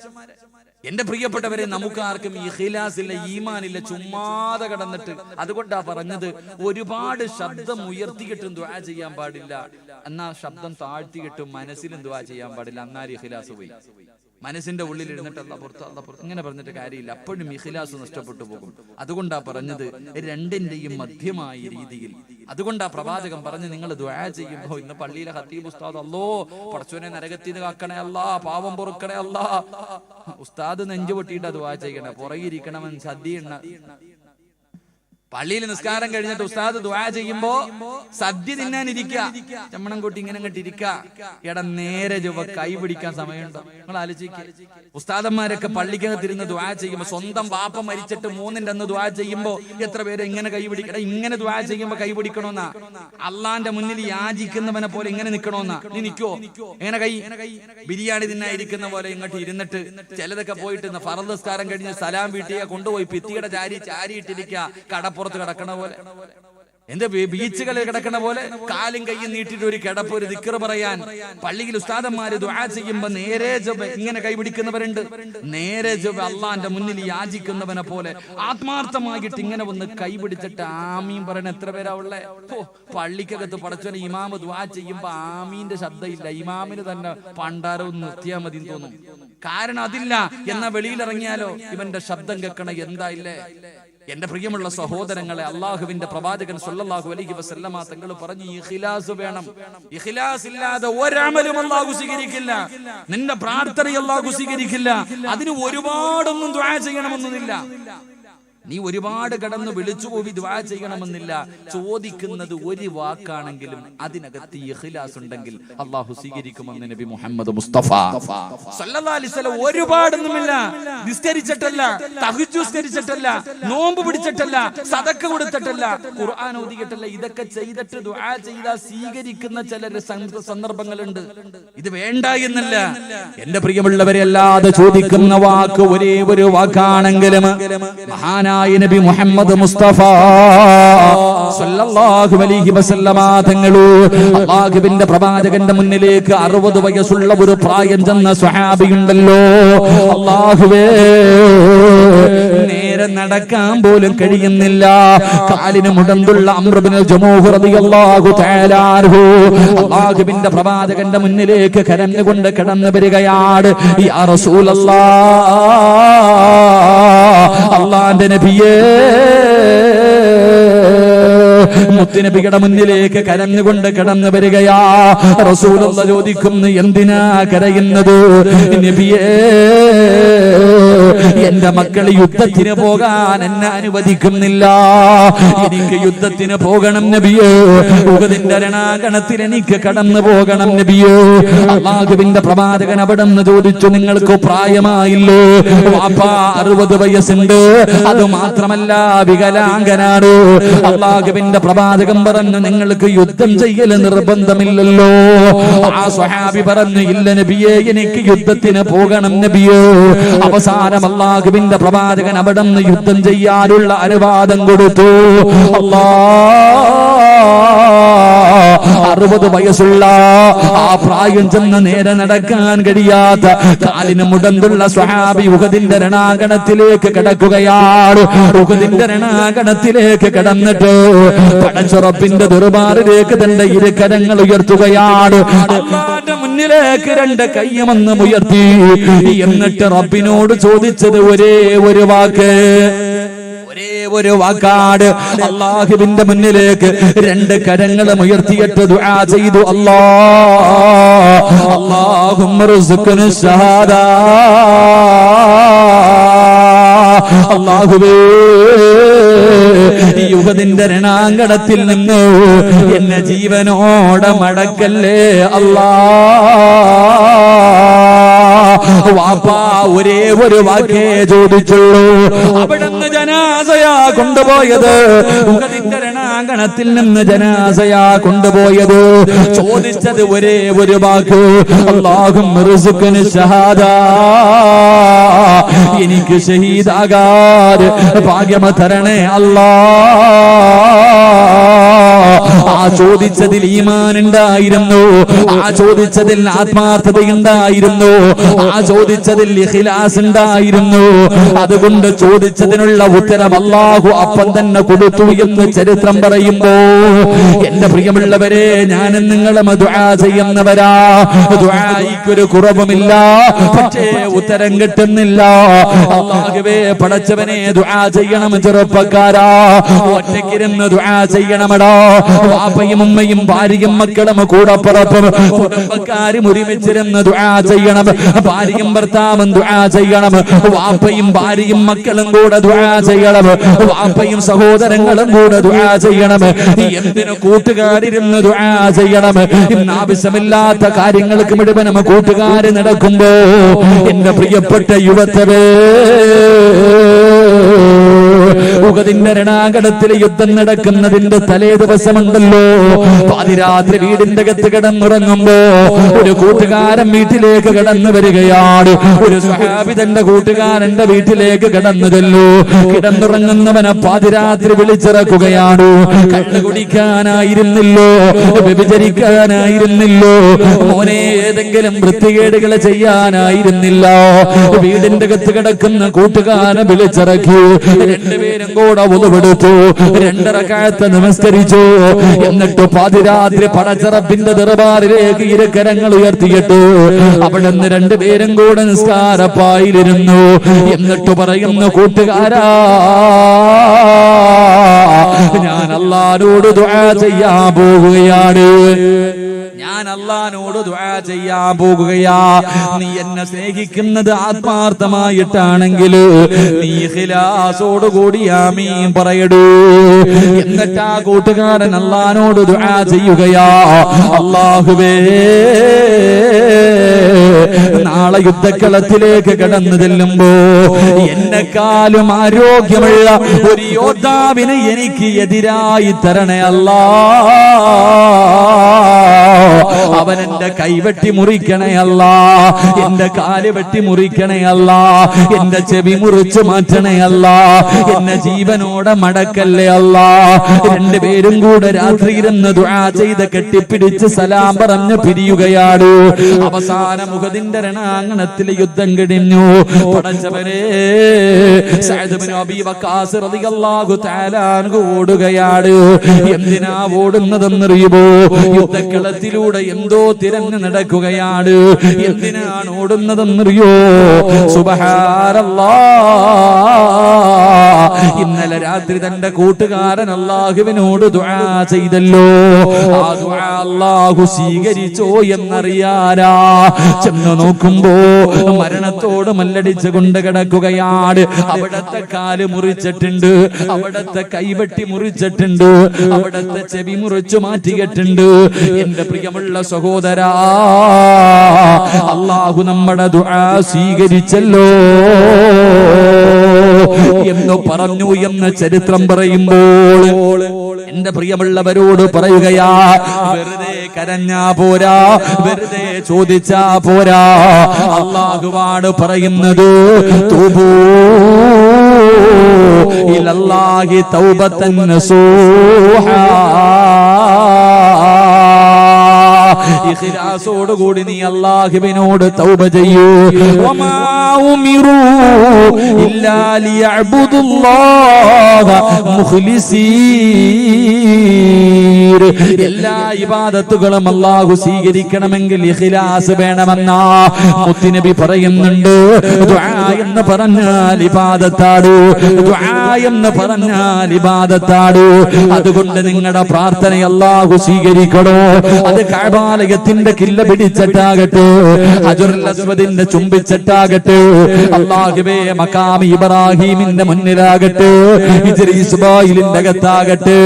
എന്റെ പ്രിയപ്പെട്ടവരെ, നമുക്ക് ആർക്കും ഇഖ്ലാസില്ല, ഈമാനില്ല, ചുമ്മാതെ കടന്നിട്ട്. അതുകൊണ്ടാ പറഞ്ഞത്, ഒരുപാട് ശബ്ദം ഉയർത്തിയിട്ടും ദുആ ചെയ്യാൻ പാടില്ല, എന്നാ ശബ്ദം താഴ്ത്തിയിട്ടും മനസ്സിലും ദുആ ചെയ്യാൻ പാടില്ല, എന്നാൽ ഇഖ്ലാസ് പോയി. മനസ്സിന്റെ ഉള്ളിൽ ഇരുന്നിട്ട് അല്ലാഹ് പുറത്ത് അല്ലാഹ് പുറത്ത് ഇങ്ങനെ പറഞ്ഞിട്ട് കാര്യമില്ല, അപ്പോഴും ഇഖ്ലാസ് നഷ്ടപ്പെട്ടു പോകും. അതുകൊണ്ടാ പറഞ്ഞത് രണ്ടിന്റെയും മധ്യമായ രീതിയിൽ. അതുകൊണ്ടാ പ്രവാചകൻ പറഞ്ഞ്, നിങ്ങൾ ദുആ ചെയ്യുമ്പോ, ഇന്ന് പള്ളിയിലെ ഖത്തീബ് ഉസ്താദ് അല്ലോ പടച്ചോനെ നരകത്തിന് കാക്കണേ അല്ലാ, പാവം പൊറുക്കണേ അല്ലാ, ഉസ്താദ് നെഞ്ചു പൊട്ടിയിട്ടാ ദുആ ചെയ്യണേ. പുറകിരിക്കണവൻ സദ്യ പള്ളിയിൽ നിസ്കാരം കഴിഞ്ഞിട്ട് ഉസ്താദ് ദുആ ചെയ്യുമ്പോ സദ്യ തിന്നാനിരിക്കുക, ചമ്മണം കൂട്ടി ഇങ്ങനെ ഇരിക്കുക. എടാ നേരെ ചൊവ്വ കൈ പിടിക്കാൻ സമയമുണ്ടോ? നിങ്ങൾ ആലോചിക്കുക. ഉസ്താദന്മാരൊക്കെ പള്ളിക്കകത്തിരുന്ന് ദുആ ചെയ്യുമ്പോ, സ്വന്തം വാപ്പ മരിച്ചിട്ട് 3-ന്റെ അന്ന് ദുആ ചെയ്യുമ്പോ എത്ര പേര് ഇങ്ങനെ കൈ പിടിക്കണം? ഇങ്ങനെ ദുആ ചെയ്യുമ്പോ കൈ പിടിക്കണമെന്നാ? അള്ളാന്റെ മുന്നിൽ യാചിക്കുന്നവനെ പോലെ ഇങ്ങനെ നിൽക്കണമെന്നാ? നീ നിൽക്കോ? എങ്ങനെ കൈ? ബിരിയാണി തിന്നായിരിക്കുന്ന പോലെ ഇങ്ങോട്ട് ഇരുന്നിട്ട് ചിലതൊക്കെ പോയിട്ട് ഫർദ് നിസ്കാരം കഴിഞ്ഞ് സലാം വീട്ടിയെ കൊണ്ടുപോയി ഭിത്തിയുടെ ചാരിയിട്ടിരിക്കുക, കടപ്പുറത്ത് കിടക്കണ പോലെ, എന്റെ ബീച്ചുകളിൽ കിടക്കണ പോലെ കാലും കയ്യും നീട്ടിട്ട് ഒരു കിടപ്പ്, ഒരു ദിക്ർ പറയാൻ. പള്ളിയിൽ ഉസ്താദന്മാര് ദുആ ചെയ്യുമ്പോ നേരെ ഇങ്ങനെ കൈപിടിക്കുന്നവരുണ്ട്. നേരെ അള്ളാന്റെ മുന്നിൽ യാചിക്കുന്നവനെ പോലെ ആത്മാർത്ഥമായിട്ട് ഇങ്ങനെ ഒന്ന് കൈപിടിച്ചിട്ട് ആമീൻ പറയണ എത്ര പേരാ ഉള്ളേ? പള്ളിക്കകത്ത് പടച്ചോനെ ഇമാമ് ദുആ ചെയ്യുമ്പോ ആമീന്റെ ശബ്ദമില്ല. ഇമാമിന് തന്നെ പണ്ടാരവും നിർത്തിയാൽ മതി തോന്നും. കാരണം അതില്ല. എന്നാ വെളിയിലിറങ്ങിയാലോ ഇവന്റെ ശബ്ദം കേൾക്കണ എന്താ ഇല്ലേ? എന്റെ പ്രിയമുള്ള സഹോദരങ്ങളെ, അള്ളാഹുവിന്റെ പ്രവാചകൻ സല്ലല്ലാഹു അലൈഹി വസല്ലമ തങ്ങൾ പറഞ്ഞു, ഇഖ്ലാസ് വേണം. ഇഖ്ലാസ് ഇല്ലാതെ ഒരമലും അല്ലാഹു സ്വീകരിക്കില്ല. നിന്റെ പ്രാർത്ഥന അല്ലാഹു സ്വീകരിക്കില്ല. അതിന് ഒരുപാടൊന്നും ദുആ ചെയ്യണമെന്നൊന്നുമില്ല. നീ ഒരുപാട് കടന്ന് വിളിച്ചു പോയി ദുആ ചെയ്യണമെന്നില്ല. ചോദിക്കുന്നത് ഒരു വാക്കാണെങ്കിലും അതിനകത്ത് ഇഖ്ലാസ് ഉണ്ടെങ്കിൽ അല്ലാഹു സ്വീകരിക്കുമെന്ന് നബി മുഹമ്മദ് മുസ്തഫ സല്ലല്ലാഹു അലൈഹി വസല്ലം. ഒരുപാടൊന്നുമില്ല. നിസ്കരിച്ചിട്ടല്ല, തഹജ്ജുദ് നിസ്കരിച്ചിട്ടല്ല, നോമ്പ് പിടിച്ചിട്ടല്ല, സദക്ക കൊടുത്തിട്ടല്ല, ഖുർആൻ ഓതിയിട്ടല്ല. ഇതൊക്കെ ചെയ്തിട്ട് ദുആ ചെയ്താൽ സ്വീകരിക്കുന്ന ചില സന്ദർഭങ്ങളുണ്ട്. ഇത് വേണ്ട എന്നല്ല. എന്റെ പ്രിയമുള്ളവരെ, അല്ലാതെ ചോദിക്കുന്ന വാക്ക് ഒരേ ഒരു വാക്കാണെങ്കിലും മഹാനായ നബി മുഹമ്മദ് മുസ്തഫ സല്ലല്ലാഹു അലൈഹി വസല്ലമ തങ്ങളു അല്ലാഹുവിന്റെ പ്രവാചകന്റെ മുന്നിലേക്ക് 60 വയസ്സുള്ള ഒരു പ്രായം ചെന്ന സ്വഹാബിയുണ്ടല്ലോ. അല്ലാഹുവേ, നേരെ നടക്കാൻ പോലും കഴിയുന്നില്ല. കാലിന് മുടന്തുള്ള അംർ ഇബ്നുൽ ജമൂഹ് റളിയല്ലാഹു തആല അൻഹു അല്ലാഹുവിന്റെ പ്രവാചകന്റെ മുന്നിലേക്ക് കരഞ്ഞുകൊണ്ട് കടന്നു വരികയാണ്. യാ റസൂലല്ലാഹ്, അല്ലാഹുവിന്റെ നബിയേ, മുത്തുനബിയുടെ മുന്നിലേക്ക് കരഞ്ഞുകൊണ്ട് കടന്നു വരികയാ. റസൂലുള്ള ചോദിക്കുന്നു, എന്തിനാ കരയുന്നത്? നബിയേ, എന്റെ മക്കൾ യുദ്ധത്തിന് പോകാൻ എന്നെ അനുവദിക്കുന്നില്ല. എനിക്ക് യുദ്ധത്തിന് പോകണം നബിയേ. ഉഹദിന്റെ രണാങ്കണത്തിൽ എനിക്ക് കടന്നു പോകണം നബിയേ. അല്ലാഹുവിന്റെ പ്രവാചകൻ അവിടെന്ന് ചോദിച്ചു, നിങ്ങൾക്ക് പ്രായമായില്ലേ? വാപ്പാ 60 വയസ്സുണ്ട്, അത് മാത്രമല്ല വികലാംഗനാണ്. അല്ലാഹുവിന്റെ പ്രവാചകൻ പറഞ്ഞു, നിങ്ങൾക്ക് യുദ്ധം ചെയ്യൽ നിർബന്ധമില്ലല്ലോ. ആ സ്വഹാബി പറഞ്ഞു, ഇല്ല നബിയേ, എനിക്ക് യുദ്ധത്തിന് പോകണം നബിയേ. അവസാനം അല്ലാഹുവിന്റെ പ്രവാചകൻ അവിടെ നിന്ന് യുദ്ധം ചെയ്യാനുള്ള അനുവാദം കൊടുത്തു. 60 വയസ്സുള്ള ആ പ്രായം ചെന്ന് നേരെ നടക്കാൻ കഴിയാത്ത കാലിന് മുടന്തുള്ള സ്വഹാബി ഉഹദിന്റെ രണാങ്കണത്തിലേക്ക് കടക്കുകയാണ്. ഉഹദിന്റെ രണാങ്കണത്തിലേക്ക് കടന്നിട്ട് പടച്ചുറപ്പിന്റെ ദർബാറിലേക്ക് തന്റെ ഇരുകരങ്ങൾ ഉയർത്തുകയാണ്. അല്ലാഹുവിന്റെ മുന്നിലേക്ക് 2 കൈയുമൊന്ന് ഉയർത്തി. എന്നിട്ട് റബ്ബിനോട് ചോദിച്ചത് ഒരേ ഒരു വാക്ക്, ഒരേ ഒരു വാക്കാട്. അല്ലാഹുവിന്റെ മുന്നിലേക്ക് 2 കരങ്ങളും ഉയർത്തിയിട്ട് ദുആ ചെയ്തു, അല്ലാഹുമ്മ ർസുഖ്ന ശഹാദ. അല്ലാഹുവേ, ഈ യുഗത്തിന്റെ രണാങ്കണത്തിൽ നിന്ന് എന്നെ ജീവനോടെ മടക്കല്ലേ അല്ലാ. വാപ്പാ ഒരേ ഒരു വാക്കേ ചോദിച്ചുള്ളൂ. അവിടുന്ന് ജനാസയാ കൊണ്ടുപോയത്. ഉഹദിന്റെ രണാങ്കണത്തിൽ നിന്ന് ജനാസയാ കൊണ്ടുപോയത്. ചോദിച്ചത് ഒരേ ഒരു വാക്ക്, അല്ലാഹുമ്മ ർസുഖ്ന ശഹാദ. എനിക്ക് ഷഹീദാകാൻ ഭാഗ്യം തരണേ അല്ലാ. ആ ചോദിച്ചതിൽ ഈമാൻ ഉണ്ടായിരുന്നു. ആ ചോദിച്ചതിൽ ആത്മാർത്ഥതയുണ്ടായിരുന്നു. ആ ചോദിച്ചതിൽ ഇഖ്ലാസ് ഉണ്ടായിരുന്നു. അതുകൊണ്ട് ചോദിച്ചതിനുള്ള ഉത്തരം അല്ലാഹു അപ്പം തന്നെ കൊടുത്തു എന്ന് ചരിത്രം പറയുമ്പോ, എന്റെ പ്രിയമുള്ളവരെ, ഞാനും നിങ്ങളും ദുആ ചെയ്യുന്നവരാ. ദുആയ്ക്കൊരു കുറവുമില്ല, പക്ഷേ ഉത്തരം കിട്ടുന്നില്ല. അല്ലാഹുവേ, പടച്ചവനെ, ദുആ ചെയ്യണം ചെറുപ്പക്കാരാ. ഒറ്റയ്ക്കിരുന്ന് ദുആ ചെയ്യണമടാ. വാപ്പ വാപ്പയും ഉമ്മയും ഭാര്യയും മക്കളും കൂടപ്പുറപ്പും കുടുംബക്കാരും ഒരുമിച്ചിരുന്ന് ദുആ ചെയ്യണം. ഭാര്യയും ഭർത്താവും ദുആ ചെയ്യണം. വാപ്പയും ഭാര്യയും മക്കളും കൂടെ ദുആ ചെയ്യണം. വാപ്പയും സഹോദരങ്ങളും കൂടെ ദുആ ചെയ്യണം. എന്തിനു കൂട്ടുകാരിരുന്ന് ദുആ ചെയ്യണം? ഇന്ന് ആവശ്യമില്ലാത്ത കാര്യങ്ങൾക്ക് മുഴുവനും കൂട്ടുകാര് നടക്കുമ്പോ എന്റെ പ്രിയപ്പെട്ട യുവത്തവേ, ഉഹദിന്റെ രണാങ്കണത്തിലെ യുദ്ധം നടക്കുന്നതിന്റെ തലേ ദിവസമുണ്ടല്ലോ, പാതിരാത്രി വീടിന്റെ അകത്ത് കിടന്നുറങ്ങുമ്പോ ഒരു കൂട്ടുകാരൻ വീട്ടിലേക്ക് കടന്നു വരികയാണ്. ഒരു സ്വഹാബി തന്റെ കൂട്ടുകാരന്റെ വീട്ടിലേക്ക് കടന്നതല്ലോ. കിടന്നുറങ്ങുന്നവനെ പാതിരാത്രി വിളിച്ചിറക്കുകയാണ്. കള്ളു കുടിക്കാനായിരുന്നില്ലോ, വ്യഭിചരിക്കാനായിരുന്നില്ലോ, മോനെ ഏതെങ്കിലും വൃത്തികേടുകൾ ചെയ്യാനായിരുന്നില്ല. വീടിന്റെ അകത്ത് കിടക്കുന്ന കൂട്ടുകാരനെ വിളിച്ചിറക്കി. രണ്ടുപേരും കൂടെ ഉളവെടുത്തു, 2 റക്അത്ത് നമസ്കരിച്ചു. എന്നിട്ട് പാതിരാത്രി പടച്ചറപ്പിന്റെ ദർബാറിലേക്ക് ഇരുകരങ്ങൾ ഉയർത്തിയിട്ട് അവിടുന്ന് രണ്ടുപേരും കൂടെ നിസ്കാരപ്പായിലിരുന്നു. എന്നിട്ട് പറയുന്നു, കൂട്ടുകാരാ, ഞാൻ അല്ലാഹുവോട് ദുആ ചെയ്യാൻ പോകുകയാണ്. ഞാൻ അല്ലാഹുവോട് ദുആ ചെയ്യാൻ പോകുകയാ. നീ എന്നെ സ്നേഹിക്കുന്നത് ആത്മാർത്ഥമായിട്ടാണെങ്കിൽ നീ ഇഖ്ലാസോടുകൂടി ആമീൻ പറയടൂ. എന്നിട്ട് ആ കൂട്ടുകാരൻ അല്ലാഹുവോട് ദുആ ചെയ്യുകയാ, അല്ലാഹുവേ, നാളെ യുദ്ധക്കളത്തിലേക്ക് കടന്നു ചെല്ലുമ്പോ എന്നെക്കാളും ആരോഗ്യമുള്ള ഒരു യോദ്ധാവിനെ എനിക്ക് എതിരായി തരണേ അല്ലാ. അവൻ എന്റെ കൈവെട്ടി മുറിക്കണേ അല്ല, എന്റെ കാല് വെട്ടി മുറിക്കണേ അല്ല, എന്റെ ചെവി മുറിച്ചു മാറ്റണേ അല്ല, എന്നെ ജീവനോടെ മടക്കല്ലേ അല്ല. രണ്ടുപേരും കൂടെ രാത്രി ഇരുന്ന് ദുആ ചെയ്ത് കെട്ടിപ്പിടിച്ച് സലാം പറഞ്ഞ് പിരിയുകയാണ്. അവസാനം ഉഹദിന്റെ രണാങ്കണത്തിലെ യുദ്ധം കഴിഞ്ഞു. പടച്ചവനെ, സഅദ് ഇബ്നു അബീ വഖാസ് റളിയല്ലാഹു തആല അൻഹു ഓടുകയാണ്. എന്തിനാ ഓടുന്നതെന്നറിയുമോ? യുദ്ധക്കളത്തിലൂടെ എന്തോ തിരഞ്ഞു നടക്കുകയാണ്. എന്തിനാണ് ഓടുന്നതെന്നറിയോ? സുബ്ഹാനല്ലാഹ്, ഇന്നലെ രാത്രി തന്റെ കൂട്ടുകാരൻ അല്ലാഹുവിനോട് ദുആ ചെയ്തല്ലോ, ആ ദുആ അല്ലാഹു സ്വീകരിച്ചോ എന്നറിയാനാ ചെന്ന് നോക്കുമ്പോ മരണത്തോട് മല്ലടിച്ചു കൊണ്ട് കിടക്കുകയാണ്. അവിടത്തെ കാല് മുറിച്ചിട്ടുണ്ട്, അവിടത്തെ കൈവെട്ടി മുറിച്ചിട്ടുണ്ട്, അവിടത്തെ ചെവി മുറിച്ചു മാറ്റിയിട്ടുണ്ട്. എന്റെ പ്രിയമുള്ള സഹോദരാ, അല്ലാഹു നമ്മുടെ ദുആ സ്വീകരിച്ചല്ലോ എന്ന് പറഞ്ഞു എന്ന് ചരിത്രം പറയുമ്പോൾ എന്റെ പ്രിയമുള്ളവരോട് പറയുകയാ, വെറുതെ കരഞ്ഞാ പോരാ, വെറുതെ ചോദിച്ചാ പോരാ. അല്ലാഹുവാണ് പറയുന്നത്, തൂബൂ ഇലല്ലാഹി തൗബതൻ നസൂഹാ. ഇഖ്ലാസോടുകൂടി നീ അല്ലാഹുവിനോട് തൗബ ചെയ്യൂ. വമാ ഉമിറൂ ഇല്ലാ ലിയഅ്ബുദുല്ലാഹ മുഖ്ലിസീൻ. എല്ലാ ഇബാദത്തുകളും അല്ലാഹു സ്വീകരിക്കണമെങ്കിൽ ഇഖ്ലാസ് വേണമെന്നാ മുത്തുനബി പറയുന്നുണ്ട്. ദുആ എന്ന് പറഞ്ഞാൽ ഇബാദത്താണ്, ദുആ എന്ന് പറഞ്ഞാൽ ഇബാദത്താണ്. അതുകൊണ്ട് നിങ്ങളുടെ പ്രാർത്ഥന അല്ലാഹു സ്വീകരിക്കണോ? അത് കഅബാലയത്തിന്റെ കില്ല പിടിച്ചിട്ടാകട്ടെ, ഹജറുൽ അസ്വദിന്റെ ചുംബിച്ചിട്ടാകട്ടെ, അല്ലാഹുവേ മഖാം ഇബ്രാഹിമിന്റെ മുന്നിലാകട്ടെ, ഹിജ്രി ഇസ്മായിലിന്റെ അകത്താകട്ടെ,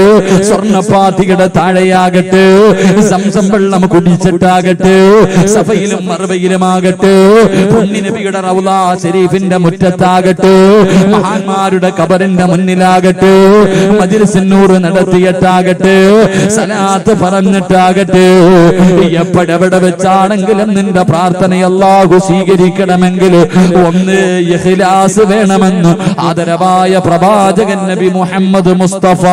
സ്വർണ്ണപ്പാത്തിയുടെ താഴെയാകട്ടെ, സംസം വെള്ളം കുടിച്ചിട്ടാകട്ടെ, സഫയിലും മർവയിലുമാകട്ടെ, പുണ്യനബിയുടെ റൗള ശരീഫിന്റെ മുറ്റത്താകട്ടെ, മഹാന്മാരുടെ ഖബറിന്റെ മുന്നിലാകട്ടെ, മജ്ലിസുൻ നൂർ നടത്തിയിട്ടാകട്ടെ, സലാത്ത് പറഞ്ഞിട്ടാകട്ടെ, എപ്പോഴെവിടെ വെച്ചാണെങ്കിലും നിന്റെ പ്രാർത്ഥന അല്ലാഹു സ്വീകരിക്കണമെങ്കിൽ ഒന്ന് ഇഖ്ലാസ് വേണമെന്ന് ആദരവായ പ്രവാചകൻ നബി മുഹമ്മദ് മുസ്തഫ.